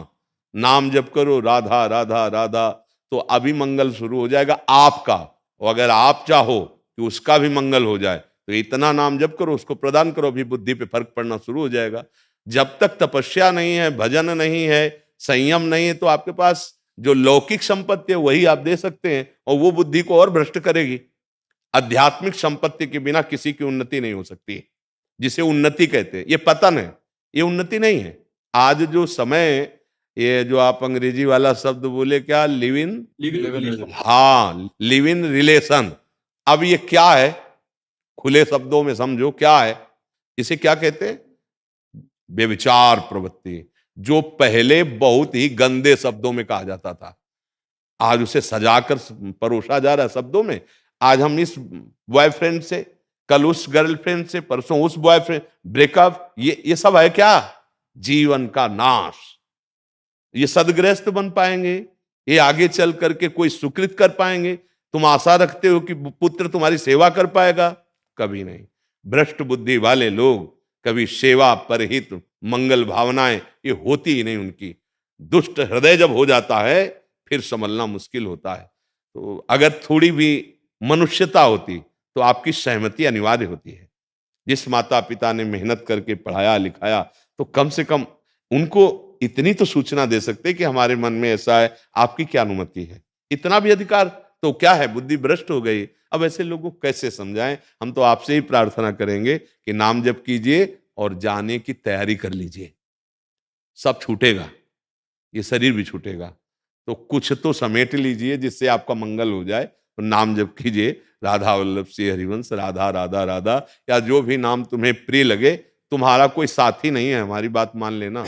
B: नाम जप करो, राधा राधा राधा, तो अभी मंगल शुरू हो जाएगा आपका। और अगर आप चाहो कि उसका भी मंगल हो जाए, तो इतना नाम जप करो, उसको प्रदान करो, अभी बुद्धि पे फर्क पड़ना शुरू हो जाएगा। जब तक तपस्या नहीं है, भजन नहीं है, संयम नहीं है, तो आपके पास जो लौकिक संपत्ति है वही आप दे सकते हैं, और वो बुद्धि को और भ्रष्ट करेगी। आध्यात्मिक संपत्ति के बिना किसी की उन्नति नहीं हो सकती, जिसे उन्नति कहते हैं। ये पतन है, ये उन्नति नहीं है। आज जो समय ये जो आप अंग्रेजी वाला शब्द बोले, क्या लिव इन, हाँ, लिव इन रिलेशन। अब ये क्या है, खुले शब्दों में समझो क्या है। इसे क्या कहते हैं? व्यभिचार प्रवृत्ति, जो पहले बहुत ही गंदे शब्दों में कहा जाता था, आज उसे सजाकर परोसा जा रहा है शब्दों में। आज हम इस बॉयफ्रेंड से, कल उस गर्लफ्रेंड से, परसों उस बॉयफ्रेंड, ब्रेकअप, ये सब है क्या? जीवन का नाश। ये सदगृहस्थ बन पाएंगे? ये आगे चल करके कोई सुकृत कर पाएंगे? तुम आशा रखते हो कि पुत्र तुम्हारी सेवा कर पाएगा? कभी नहीं। भ्रष्ट बुद्धि वाले लोग कभी सेवा, परहित, मंगल भावनाएं ये होती ही नहीं उनकी। दुष्ट हृदय जब हो जाता है फिर संभलना मुश्किल होता है। तो अगर थोड़ी भी मनुष्यता होती तो आपकी सहमति अनिवार्य होती है। जिस माता पिता ने मेहनत करके पढ़ाया लिखाया, तो कम से कम उनको इतनी तो सूचना दे सकते कि हमारे मन में ऐसा है, आपकी क्या अनुमति है? इतना भी अधिकार तो क्या है? बुद्धि भ्रष्ट हो गई। अब ऐसे लोगों को कैसे समझाएं? हम तो आपसे ही प्रार्थना करेंगे कि नाम जप कीजिए और जाने की तैयारी कर लीजिए। सब छूटेगा, ये शरीर भी छूटेगा, तो कुछ तो समेट लीजिए जिससे आपका मंगल हो जाए। तो नाम जप कीजिए, राधा वल्लभ श्री हरिवंश, राधा राधा राधा, या जो भी नाम तुम्हें प्रिय लगे। तुम्हारा कोई साथी नहीं है, हमारी बात मान लेना।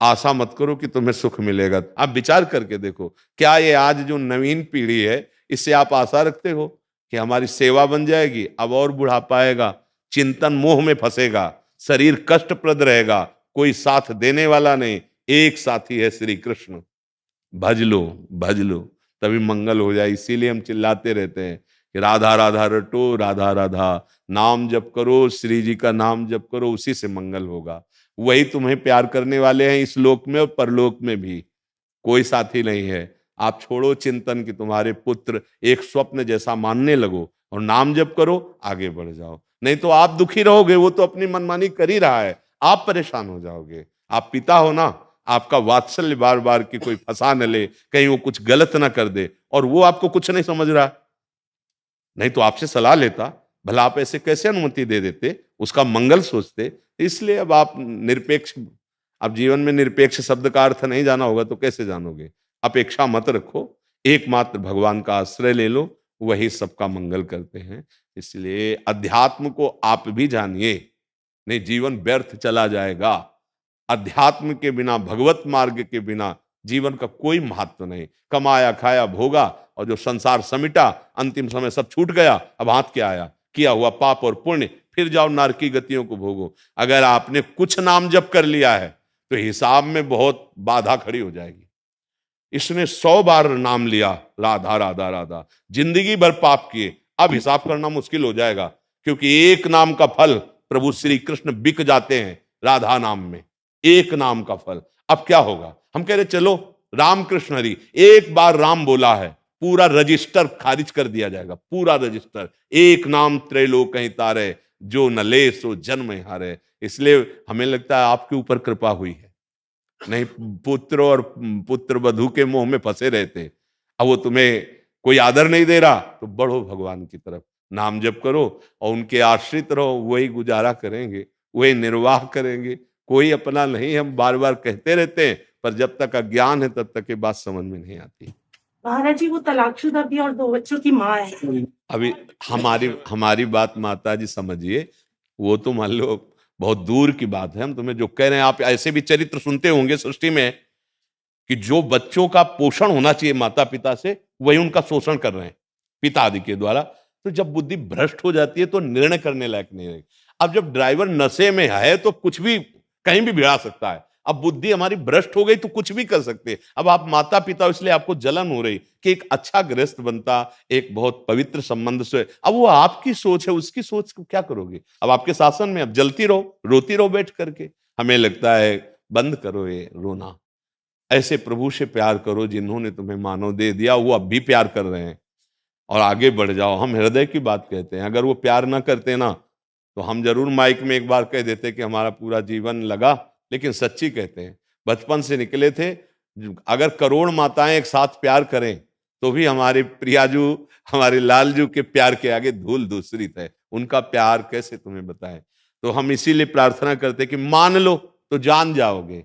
B: आशा मत करो कि तुम्हें सुख मिलेगा। आप विचार करके देखो, क्या ये आज जो नवीन पीढ़ी है, इससे आप आशा रखते हो कि हमारी सेवा बन जाएगी? अब और बुढ़ापा आएगा, चिंतन मोह में फंसेगा, शरीर कष्टप्रद रहेगा, कोई साथ देने वाला नहीं। एक साथी है श्री कृष्ण, भज लो, तभी मंगल हो जाए। इसीलिए हम चिल्लाते रहते हैं कि राधा राधा रटो, राधा राधा नाम जप करो, श्री जी का नाम जप करो, उसी से मंगल होगा। वही तुम्हें प्यार करने वाले हैं इस लोक में और परलोक में भी। कोई साथी नहीं है। आप छोड़ो चिंतन कि तुम्हारे पुत्र एक स्वप्न जैसा मानने लगो और नाम जप करो, आगे बढ़ जाओ। नहीं तो आप दुखी रहोगे, वो तो अपनी मनमानी कर ही रहा है, आप परेशान हो जाओगे। आप पिता हो ना, आपका वात्सल्य बार बार कि कोई फंसा न ले, कहीं वो कुछ गलत ना कर दे, और वो आपको कुछ नहीं समझ रहा। नहीं तो आपसे सलाह लेता, भला आप ऐसे कैसे अनुमति दे देते, उसका मंगल सोचते। इसलिए अब आप निरपेक्ष, अब जीवन में निरपेक्ष शब्द का अर्थ नहीं जाना होगा तो कैसे जानोगे? अपेक्षा मत रखो, एकमात्र भगवान का आश्रय ले लो, वही सबका मंगल करते हैं। इसलिए अध्यात्म को आप भी जानिए, नहीं जीवन व्यर्थ चला जाएगा। अध्यात्म के बिना, भगवत मार्ग के बिना जीवन का कोई महत्व नहीं। कमाया खाया भोगा और जो संसार समिटा, अंतिम समय सब छूट गया। अब हाथ क्या आया? किया हुआ पाप और पुण्य, फिर जाओ नारकी गतियों को भोगो। अगर आपने कुछ नाम जप कर लिया है तो हिसाब में बहुत बाधा खड़ी हो जाएगी। इसने 100 बार नाम लिया, राधा राधा राधा, जिंदगी भर पाप किए, अब हिसाब करना मुश्किल हो जाएगा, क्योंकि एक नाम का फल प्रभु श्री कृष्ण बिक जाते हैं राधा नाम में। एक नाम का फल। अब क्या होगा? हम कह रहे चलो राम कृष्ण हरि, एक बार राम बोला है, पूरा रजिस्टर खारिज कर दिया जाएगा, पूरा रजिस्टर। एक नाम त्रैलोक कहीं तारे, जो न ले सो जन्म हारे। इसलिए हमें लगता है आपके ऊपर कृपा हुई है, नहीं पुत्र और पुत्र वधू के मोह में फंसे रहते। अब वो तुम्हें कोई आदर नहीं दे रहा तो बढ़ो भगवान की तरफ, नाम जप करो और उनके आश्रित रहो, वही गुजारा करेंगे, वही निर्वाह करेंगे। कोई अपना नहीं, हम बार बार कहते रहते हैं, पर जब तक अज्ञान है तब तक ये बात समझ में नहीं आती।
E: महाराज जी, वो तलाकशुदा भी और 2 बच्चों की माँ है।
B: अभी हमारी बात माता जी समझिए, वो तो मान लो बहुत दूर की बात है। हम तुम्हें जो कह रहे हैं, आप ऐसे भी चरित्र सुनते होंगे सृष्टि में कि जो बच्चों का पोषण होना चाहिए माता पिता से, वही उनका शोषण कर रहे हैं पिता आदि के द्वारा। तो जब बुद्धि भ्रष्ट हो जाती है तो निर्णय करने लायक नहीं रहेगी। अब जब ड्राइवर नशे में है तो कुछ भी कहीं भी भिड़ा सकता है। अब बुद्धि हमारी भ्रष्ट हो गई तो कुछ भी कर सकते हैं। अब आप माता पिता, इसलिए आपको जलन हो रही कि एक अच्छा गृहस्थ बनता, एक बहुत पवित्र संबंध से। अब वो आपकी सोच है, उसकी सोच को क्या करोगे? अब आपके शासन में अब जलती रहो, रोती रहो बैठ करके। हमें लगता है बंद करो ये रोना, ऐसे प्रभु से प्यार करो जिन्होंने तुम्हें मानव दे दिया, वो अब भी प्यार कर रहे हैं, और आगे बढ़ जाओ। हम हृदय की बात कहते हैं, अगर वो प्यार ना करते ना तो हम जरूर माइक में एक बार कह देते कि हमारा पूरा जीवन लगा, लेकिन सच्ची कहते हैं बचपन से निकले थे। अगर करोड़ माताएं एक साथ प्यार करें तो भी हमारे प्रियाजू, हमारे लालजू के प्यार के आगे धूल दूसरित है। उनका प्यार कैसे तुम्हें बताएं। तो हम इसीलिए प्रार्थना करते कि मान लो तो जान जाओगे,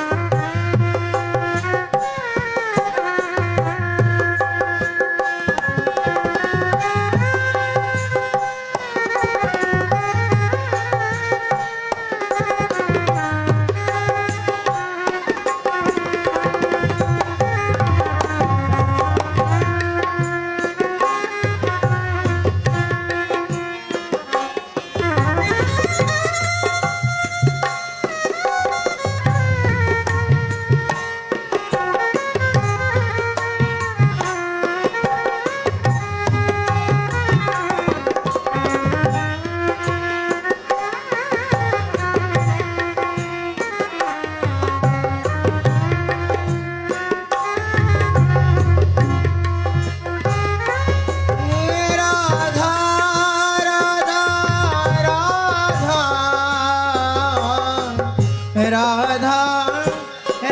G: राधा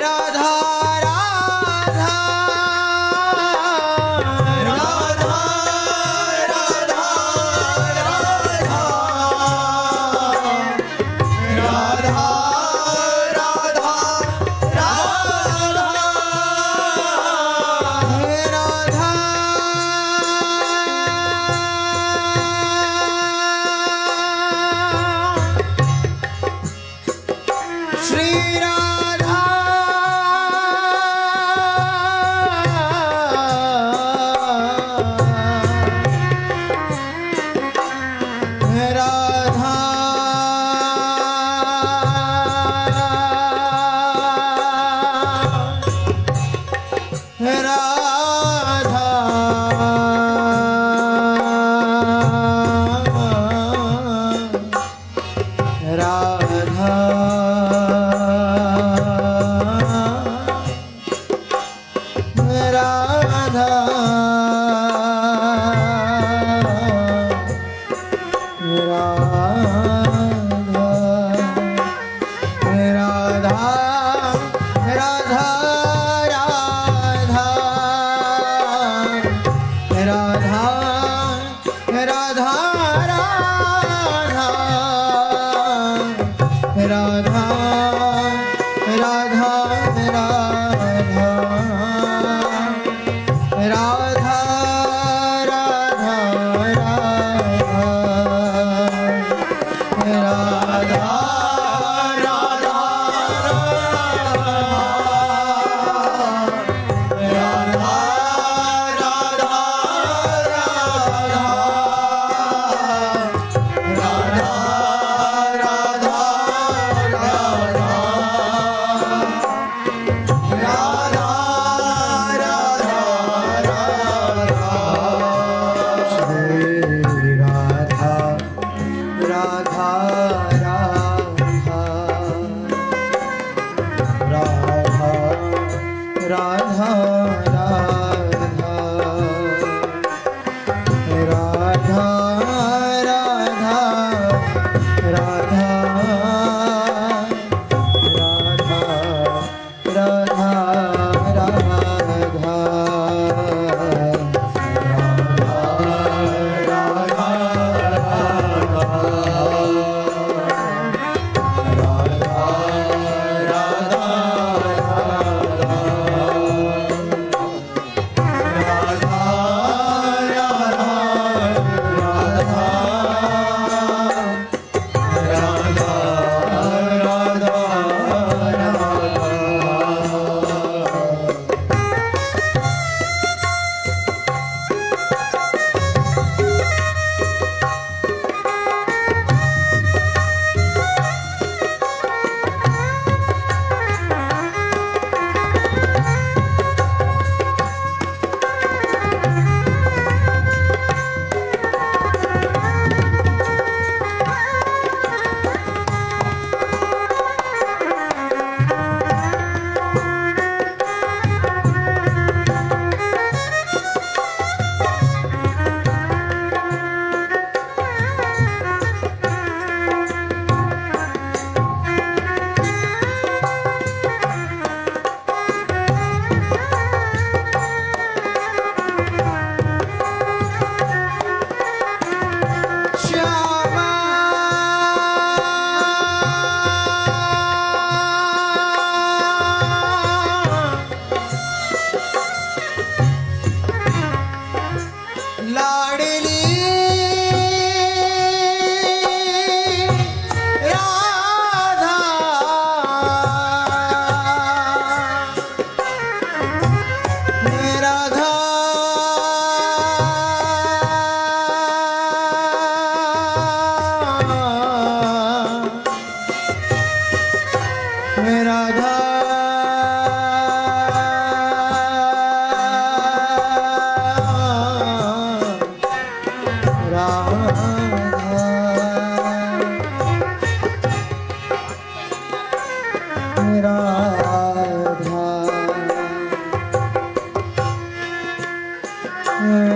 G: राधा राधा राधा राधा राधा राधा श्री राधा राधा राधा राधा राधा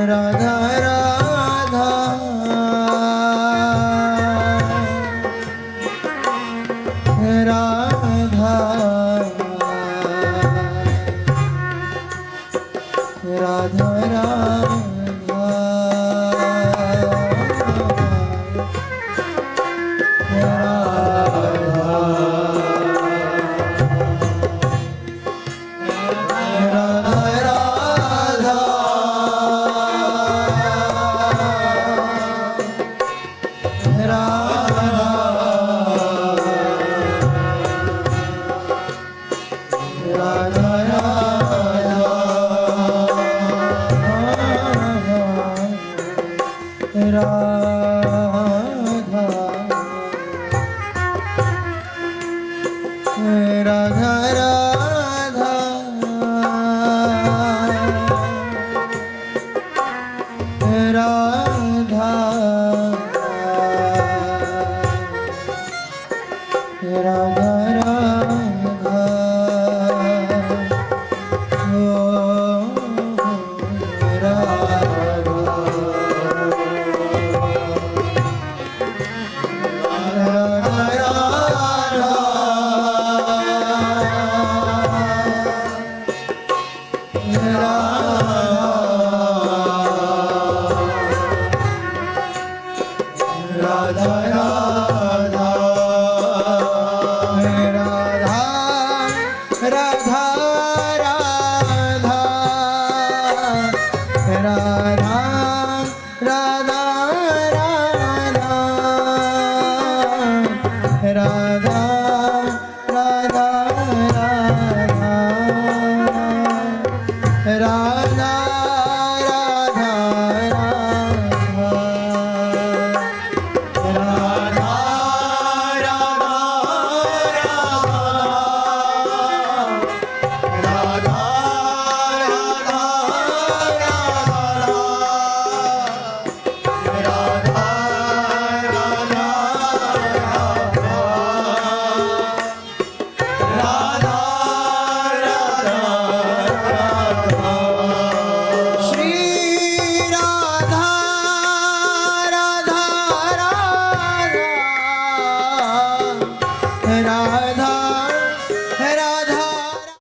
G: राधा राधा राधा राधा